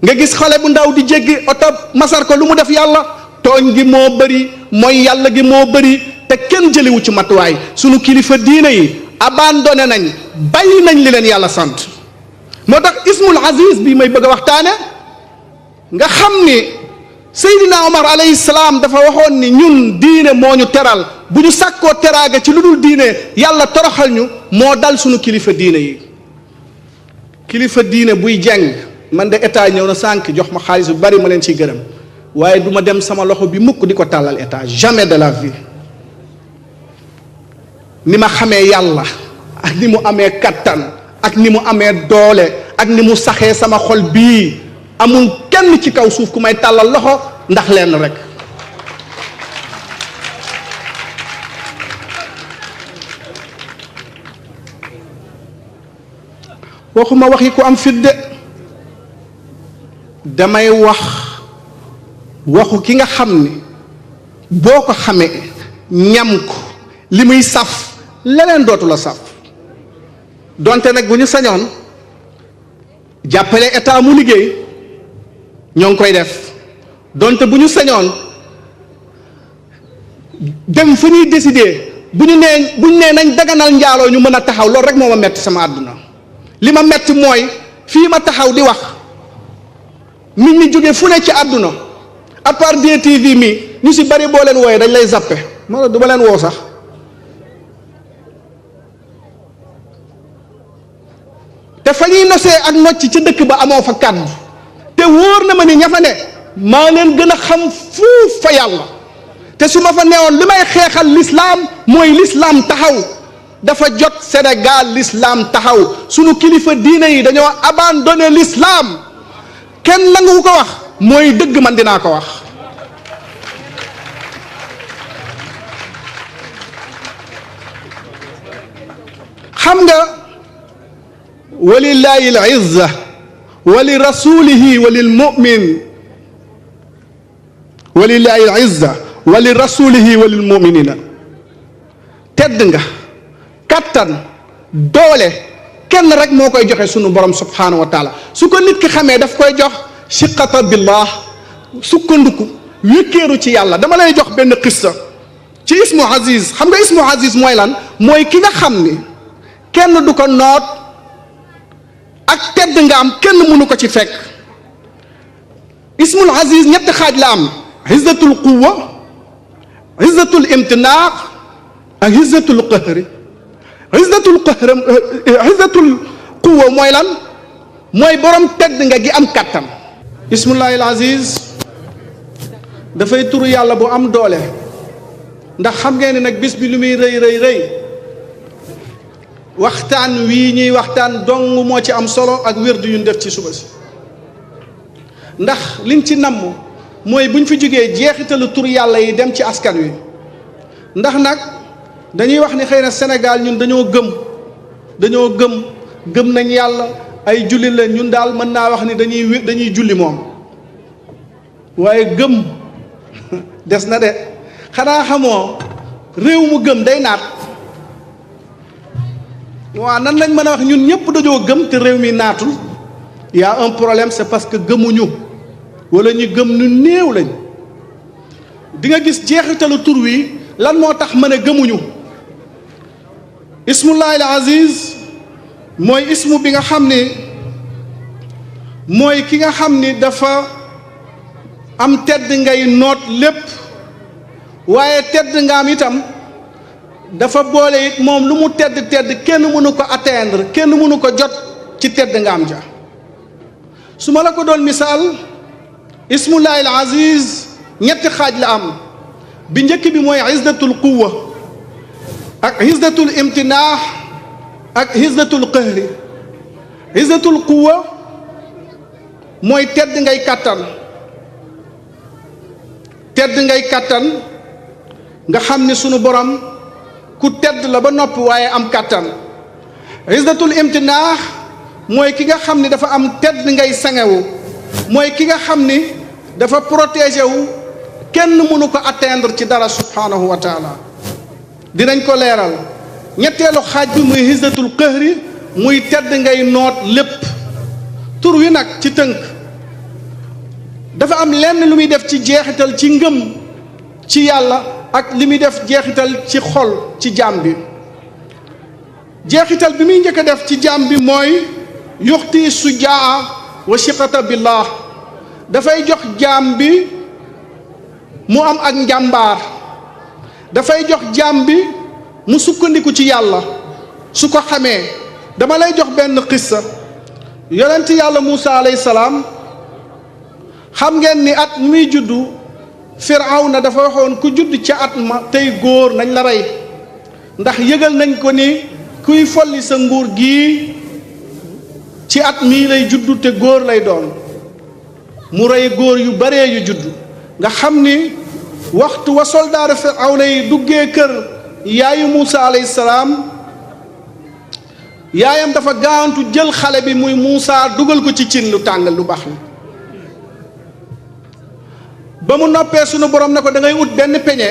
nga gis xale bu ndaw di jéggi oto masar ko lu mu def yàlla tooñ gi moo bëri mooy yàlla gi moo bëri te kenn jëliwu ci matuwaay sunu kilifa diine yi abandonné nañ bàyyi nañ li leen yàlla sant moo tax ismul aziz bi may bëgg a waxtaane nga xam ni Seydina Omar alayhi salaam dafa waxoon ni ñun diine moo ñu teral bu ñu sàkkoo teraanga ci lu dul diine yàlla toroxal ñu moo dal sunu kilifa diine yi kilifa diine buy jeng man de état ñëw na sànq jox ma xaalis bu bari ma leen ciy gërëm waaye du ma dem sama loxo bi mukk di ko tàllal état jamais de la vie ni ma xamee yàlla ak ni mu amee kattan ak ni mu amee doole ak ni mu saxee sama xol bii amul kenn ci kaw suuf ku may tàllal loxo ndax lenn rek waxuma waxi ku am fit de damay wax waxu ki nga xam ni boo ko xamee ñam ko li muy saf leneen dootu la saf donte nag bu ñu sañoon jàppale état mu liggéey ñoo ngi koy def donte bu ñu sañoon dem fu ñuy décider bu ñu nee nañ daganal njaaloo ñu mën a taxaw loolu rek moo ma metti sama àdduna li ma metti mooy fii ma taxaw di wax nit ñi jóge fu ne ci àdduna à part DTV mi ñu si bari boo leen wooyee dañ lay zappe moo du ma leen woo sax te fa ñuy nosee ak nocc ca dëkk ba amoo fa kàddu te wóor na ma ni ña fa ne maa leen gën a xam fuuf fa yàlla te su ma fa newoon li may xeexal l'islam mooy l'islam taxaw dafa jot Sénégal l'islam taxaw sunu kilifa diine yi dañoo abandonné l'islam kenn nangu ko wax mooy dëgg man dinaa ko wax xam nga walillahi al-izza wa li rasulihi wa lil mu'min walillahi al-izza wa li rasulihi wa lil mu'minina tedd nga kattan doole kenn rek moo koy joxe sunu borom subhanahu wa taala su ko nit ki xamee daf koy jox siqata billah sukkandiku wékkeeru ci yàlla dama lay jox benn qissa ci ismu aziz xam nga ismu aziz mooy lan mooy ki nga xam ni kenn du ko noot ak tedd nga am kenn mënu ko ci fekk ismul aziz ñetti xaaj la am izzatul quwwa izzatul imtinaq ak izzatul qahri izzatul quwwa mooy lan mooy borom tedd nga gi am kattan ismullahi al aziz dafay turu yàlla bu am doole ndax xam ngeen ne nag bis bi lu muy rëy waxtaan wii ñuy waxtaan dong moo ci am solo ak wérdu yu ñu def ci suba si ndax liñ ci namm mooy buñ fi jógee jeexitalu tur yàlla yi dem ci askan wi ndax nag dañuy wax ni xëy na Sénégal ñun dañoo gëm nañ yàlla ay julli la ñun daal mën naa wax ni dañuy julli moom waaye gëm des na de xanaa xamoo réew mu gëm day naat waaw nan lañ mën a wax ñun ñëpp dañoo gëm te réew mi naatul y a un problème c'est parce que gëmuñu wala ñu gëm ñu néew lañ di nga gis jeexitalu tur wi lan moo tax mën a gëmuñu ismullahi al aziz mooy ismu bi nga xam ni mooy ki nga xam ni dafa am tedd ngay noot lépp waaye tedd nga am itam dafa boole it moom lu mu tedd kenn mënu ko atteindre kenn mënu ko jot ci tedd nga am ja su ma la ko doon misaal ismullahi al aziz ñetti xaaj la am bi njëkk bi mooy izzatul quwwa ak izzatul imtinaax ak izzatul qahri izzatul quwwa mooy tedd ngay kàttan tedd ngay kàttan nga xam ni sunu borom ku tedd la ba noppi waaye am kàttan izzatul imtinaax mooy ki nga xam ni dafa am tedd ngay sangewu mooy ki nga xam ni dafa protégé wu kenn mënu ko atteindre ci dara subhanahu wa taala dinañ ko leeral ñetteelu xaaj bi muy izzatul qahri muy tedd ngay noot lépp tur wi nag ci tënk dafa am lenn lu muy def ci jeexital ci ngëm ci yàlla ak li muy def jeexital ci xol ci jaam bi jeexital bi muy njëkk a def ci jaam bi mooy yuxti sujaa wa shiqata billah dafay jox jaam bi mu am ak njàmbaar dafay jox jaam bi mu sukkandiku ci yàlla su ko xamee dama lay jox benn xissa yonent yàlla Muusa alayhi salaam xam ngeen ni at muy juddu Firawna dafa waxoon ku judd ca at ma tey góor nañ la rey ndax yëgal nañ ko ni kuy folli sa nguur gii ci at mii lay juddu te góor lay doon mu rey góor yu baree yu juddu nga xam ni waxtu wa soldaaru Firawna yi duggee kër yaayu Muusa alayhi salaam yaayam dafa gaawantu jël xale bi muy Muusa dugal ko ci cin lu tàngal lu baax li ba mu noppee sunu borom ne ko da ngay ut benn peñe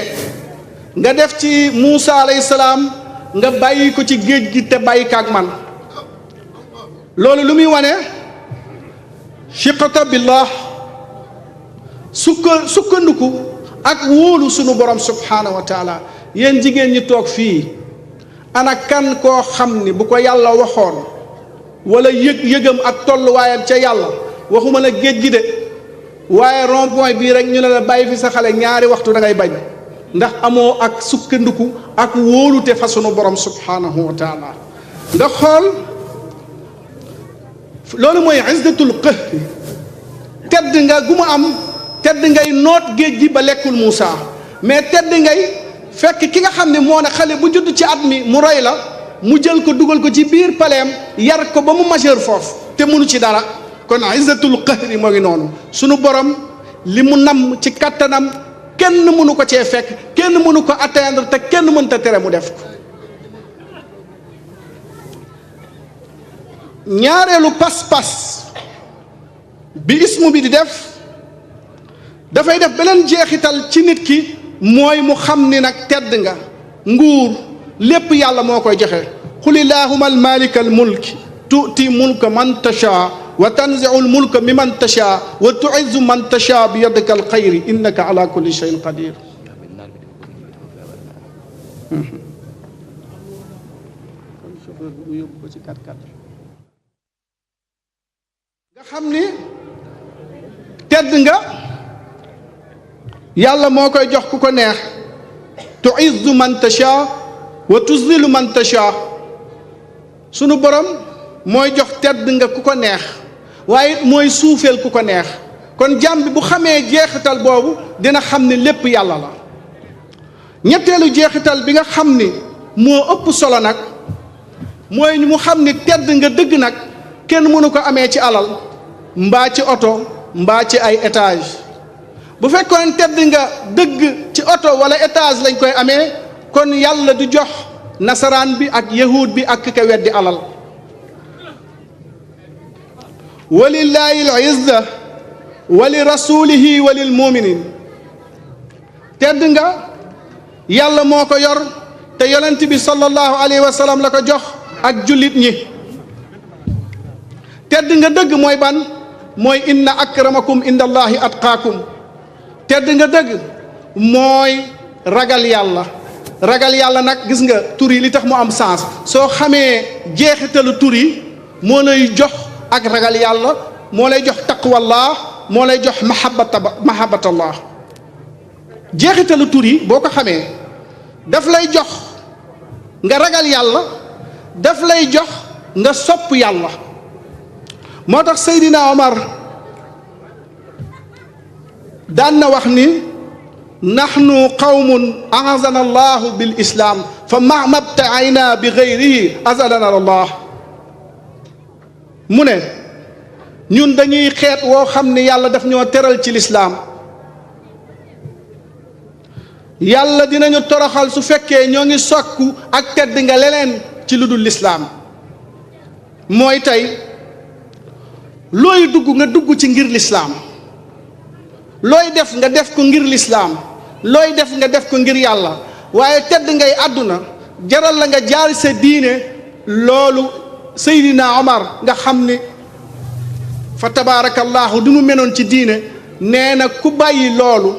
nga def ci Muusa alayhi salaam nga bàyyi ko ci géej gi te bàyyi kaak man loolu lu muy wane shiqata billah sukkandiku ak wóolu sunu borom subhanahu wa taala yéen jigéen ñi toog fii ana kan koo xam ni bu ko yàlla waxoon wala yëgam ak tolluwaayam ca yàlla waxuma la géej gi de waaye rond point bii rek ñu ne la bàyyi fi sa xale ñaari waxtu da ngay bañ ndax amoo ak sukkandiku ak wóolute fa sunu borom subhanahu wa taala nga xool loolu mooy izzatul qahri tedd nga gu mu am tedd ngay noot géej gi ba lekkul Muusa mais tedd ngay fekk ki nga xam ne moo ne xale bu judd ci at mi mu rey la mu jël ko dugal ko ci biir paleem yar ko ba mu majeur foofu te mënu ci dara kon izzatul qahri moo ngi noonu sunu borom li mu namm ci kattanam kenn mënu ko cee fekk kenn mënu ko atteindre te kenn mënta tere mu def ko ñaareelu pas-pas bi ismu bi di def dafay def beneen jeexital ci nit ki mooy mu xam ni nag tedd nga nguur lépp yàlla moo koy joxe qul illahuma almalika almulki tu'ti mulka man tasha wa tanzi'u almulka mimman tasha wa tu'izzu man tasha bi yadika alxayri innaka ala kulli shay'in qadir nga xam ni tedd nga yàlla moo koy jox ku ko neex tu'izzu man tasha wa tuzillu man tasha sunu borom mooy jox tedd nga ku ko neex waaye mooy suufeel ku ko neex kon jàmm bi bu xamee jeexital boobu dina xam ni lépp yàlla la ñetteelu jeexital bi nga xam ni moo ëpp solo nag mooy mu xam ni tedd nga dëgg nag kenn mënu ko amee ci alal mbaa ci oto mbaa ci ay étage bu fekkoon tedd nga dëgg ci oto wala étage lañ koy amee kon yàlla du jox nasaraan bi ak yahud bi ak ka weddi alal walillahi al izza wa li rasulihi wa lil muminin tedd nga yàlla moo ko yor te yonent bi sallallahu alayhi wa sallam la ko jox ak jullit ñi tedd nga dëgg mooy ban mooy inna akramakum inda allahi atqaakum tedd nga dëgg mooy ragal yàlla nag gis nga tur yi li tax mu am sens soo xamee jeexitalu tur yi moo lay jox ak ragal yàlla moo lay jox taqwallah moo lay jox mahabbatallah jeexitalu tur yi boo ko xamee daf lay jox nga ragal yàlla daf lay jox nga sopp yàlla moo tax Seydina Omar daan na wax ni nahnu qawmun a'azzana allahu bil islam fa mahma ibta'ayna bi ghayrihi azalana allah mu ne ñun dañuy xeet woo xam ne yàlla daf ñoo teral ci lislaam yàlla dinañu toroxal su fekkee ñoo ngi sokku ak tedd nga leneen ci lu dul lislaam mooy tey looy dugg nga dugg ci ngir lislaam looy def nga def ko ngir lislaam looy def nga def ko ngir yàlla waaye tedd ngay àdduna jaral la nga jaar sa diine loolu Seydina Omar nga xam ni fa tabaarakallaahu du mu menoon ci diine nee na ku bàyyi loolu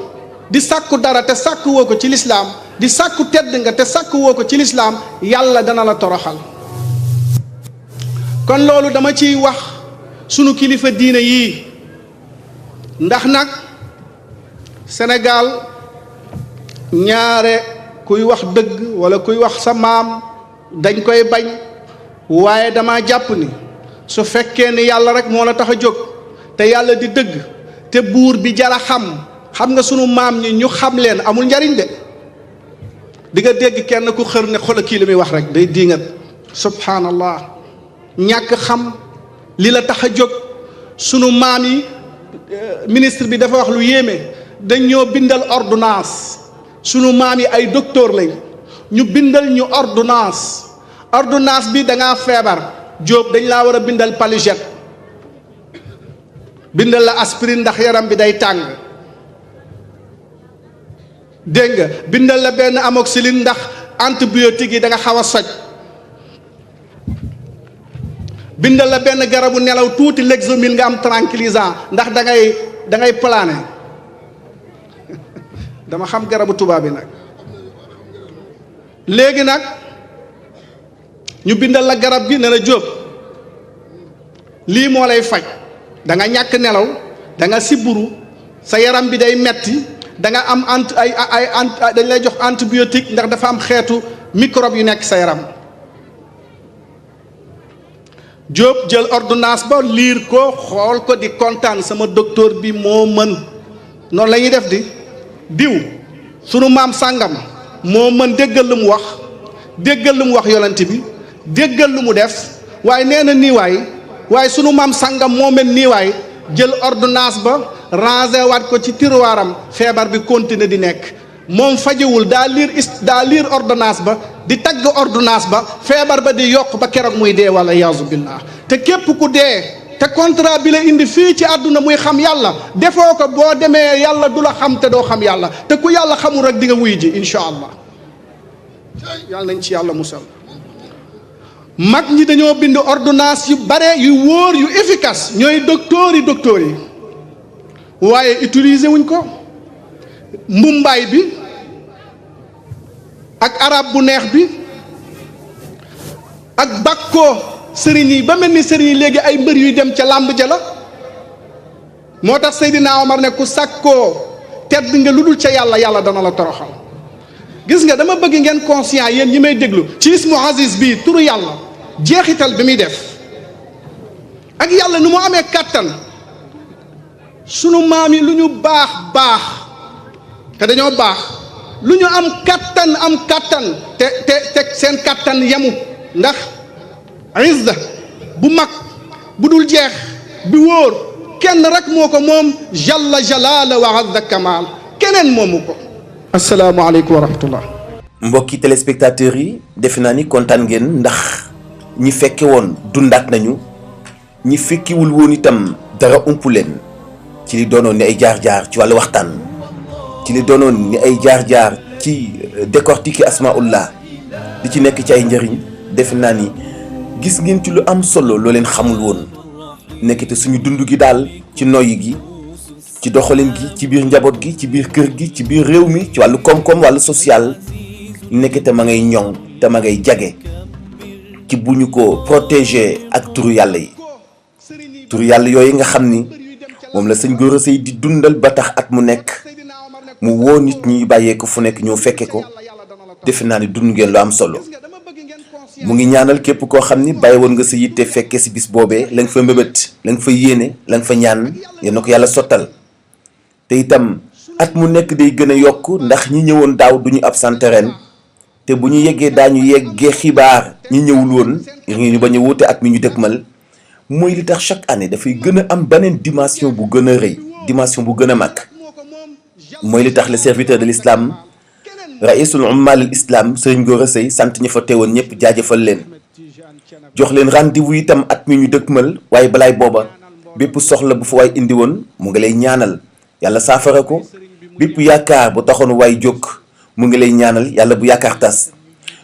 di sàkku dara te sàkku woo ko ci lislaam di sàkku tedd nga te sàkku woo ko ci lislaam yàlla dana la toroxal kon loolu dama ciy wax sunu kilifa diine yii ndax nag Sénégal ñaare kuy wax dëgg walla kuy wax sa maam dañ koy bañ waaye dama jàpp ni su fekkee ni yàlla rek moo la tax a jóg te yàlla di dëgg te buur bi jara xam nga sunu maam ñi ñu xam leen amul njariñ de di nga dégg kenn ku xër ne xoolal kii li muy wax rek day diingat subhanallah ñàkk xam li la tax a jóg sunu maam yi ministre bi dafa wax lu yéeme dañ ñoo bindal ordonnance sunu maam yi ay docteur lañ ñu bindal ñu ordonnance bi da ngaa feebar Jóob dañ laa war a bindal Palugette bindal la aspirine ndax yaram bi day tàng dégg nga bindal la benn amoxicilline ndax antibiotique yi da nga xaw a soj bindal la benn garabu nelaw tuuti Lexomil nga am tranquillisant ndax da ngay plané dama xam garabu tubaab bi nag léegi nag ñu bindal la garab gi ne la Jóob lii moo lay faj da nga ñàkk nelaw da nga siburu sa yaram bi day metti da nga am dañ lay jox antibiotique ndax dafa am xeetu microbe yu nekk sa yaram Jóob jël ordonnance ba liir ko xool ko di kontaan sama docteur bi moo mën noonu la ñuy def di diw sunu maam sàngam moo mën déggal lu mu wax déggal lu mu wax yonent bi déggal lu mu def waaye nee na nii waaye sunu maam sàngam moo mel nii waay jël ordonnance ba rangé waat ko ci tiroiram feebar bi continuer di nekk moom fajewul daa liir ordonnance ba di tagg ordonnance ba feebar ba di yokk ba keroog muy dee wala yaasu billah te képp ku dee te contrat bi la indi fii ci àdduna muy xam yàlla defoo ko boo demee yàlla du la xam te doo xam yàlla te ku yàlla xamul rek di nga wuy ji incha allah yàlla nañ ci yàlla musal mag ñi dañoo bind ordonnance yu bare yu wóor yu efficace ñooy docteur yi waaye utiliser wuñ ko mbumbaay bi ak arab bu neex bi ak bakkoo sëriñ yi ba mel ni sëriñ yi léegi ay mbër yuy dem ca làmb ja la moo tax Seydina Omar ne ku sàkkoo tedd nga lu dul ca yàlla dana la toroxal gis nga dama bëgg ngeen conscient yéen ñi may déglu ci ismu Aziz bii turu yàlla jeexital bi muy def ak yàlla nu mu amee kàttan sunu maam yi lu ñu baax te dañoo baax lu ñu am kàttan te seen kàttan yemu ndax izza bu mag bu dul jeex bi wóor kenn rek moo ko moom jalla jalaala wa azza kamaal keneen moomu ko asalaamaaleykum wa rahmatullah mbokki téléspectateurs yi defe naa ni kontaan ngeen ndax ñi fekke woon dundaat nañu ñi fekkiwul woon itam dara umpu leen ci li doonoon ni ay jaar-jaar ci wàllu waxtaan ci li doonoon ni ay jaar-jaar ci décortiquer asmaullah di ci nekk ci ay njëriñ defe naa ni gis ngeen ci lu am solo loo leen xamul woon nekkite suñu dund gi daal ci noyyi gi ci doxalin gi ci biir njaboot gi ci biir kër gi ci biir réew mi ci wàllu koom-koom wàllu social nekkite ma ngay ñoŋ te ma ngay jage ci bu ñu ko protéger ak turu yàlla yi turu yàlla yooyu nga xam ni moom la sëñ Gora Seye di dundal ba tax at mu nekk mu woo nit ñi bàyyee ko fu nekk ñoo fekke ko defe naa ni dund ngeen lu am solo mu ngi ñaanal képp koo xam ni bàyyi woon nga sa yitte fekke si bis boobee la nga fa mbébét la nga fa yéene la nga fa ñaan yéen na ko yàlla sottal te itam at mu nekk day gën a yokk ndax ñi ñëwoon daaw du ñu absenté ren te bu ñu yeggee daañu yeggee xibaar ñi ñëwul woon ngir ñu bañ a wuute at mi ñu dëkkmal mooy li tax chaque année dafay gën a am beneen dimension bu gën a rëy dimension bu gën a mag mooy li tax le serviteur de l'islam raisul ummal al islam Serigne Gora Seye sant ñi fa teewoon ñëpp jaajëfal leen jox leen rendez-vous itam at mi ñu dëkkmal waaye balaay booba bépp soxla bu fa waay indi woon mu ngi lay ñaanal yàlla saafara ko bépp yaakaar bu taxoon waay jóg mu ngi lay ñaanal yàlla bu yaakaar tas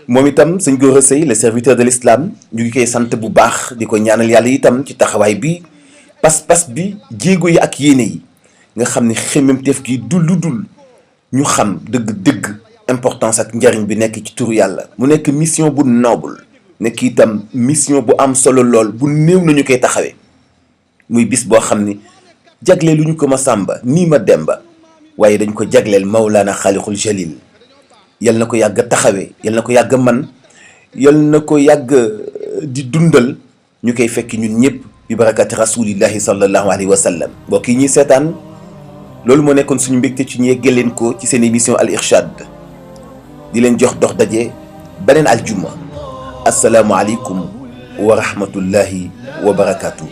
moom itam Serigne Gora Seye le serviteur de l'islam ñu ngi koy sant bu baax di ko ñaanal yàlla itam ci taxawaay bi pas-pas bi jéego yi ak yéene yi nga xam ne xemmemteef gi dul lu dul ñu xam dëgg-dëgg importance ak njariñ bi nekk ci turu yàlla mu nekk mission bu noble nekk itam mission bu am solo lool bu néew nañu koy taxawee muy bis boo xam ni jagleel lu ñu ko ma sàmba nii ma demba waaye dañ ko jagleel Mawlana Xaalixul Jalil yal na ko yàgg taxawee yal na ko yàgg man yal na ko yàgg di dundal ñu koy fekk ñun ñëpp bi barakati rasulillahi sallallahu alayhi wa sallam mbokk yi ñuy seetaan loolu moo nekkoon suñu mbégte ci ñu yeggee leen ko ci seen émission Al Irshad di leen jox dox daje beneen aljuma asalaamualeykum wa rahmatullahi wa barakatuh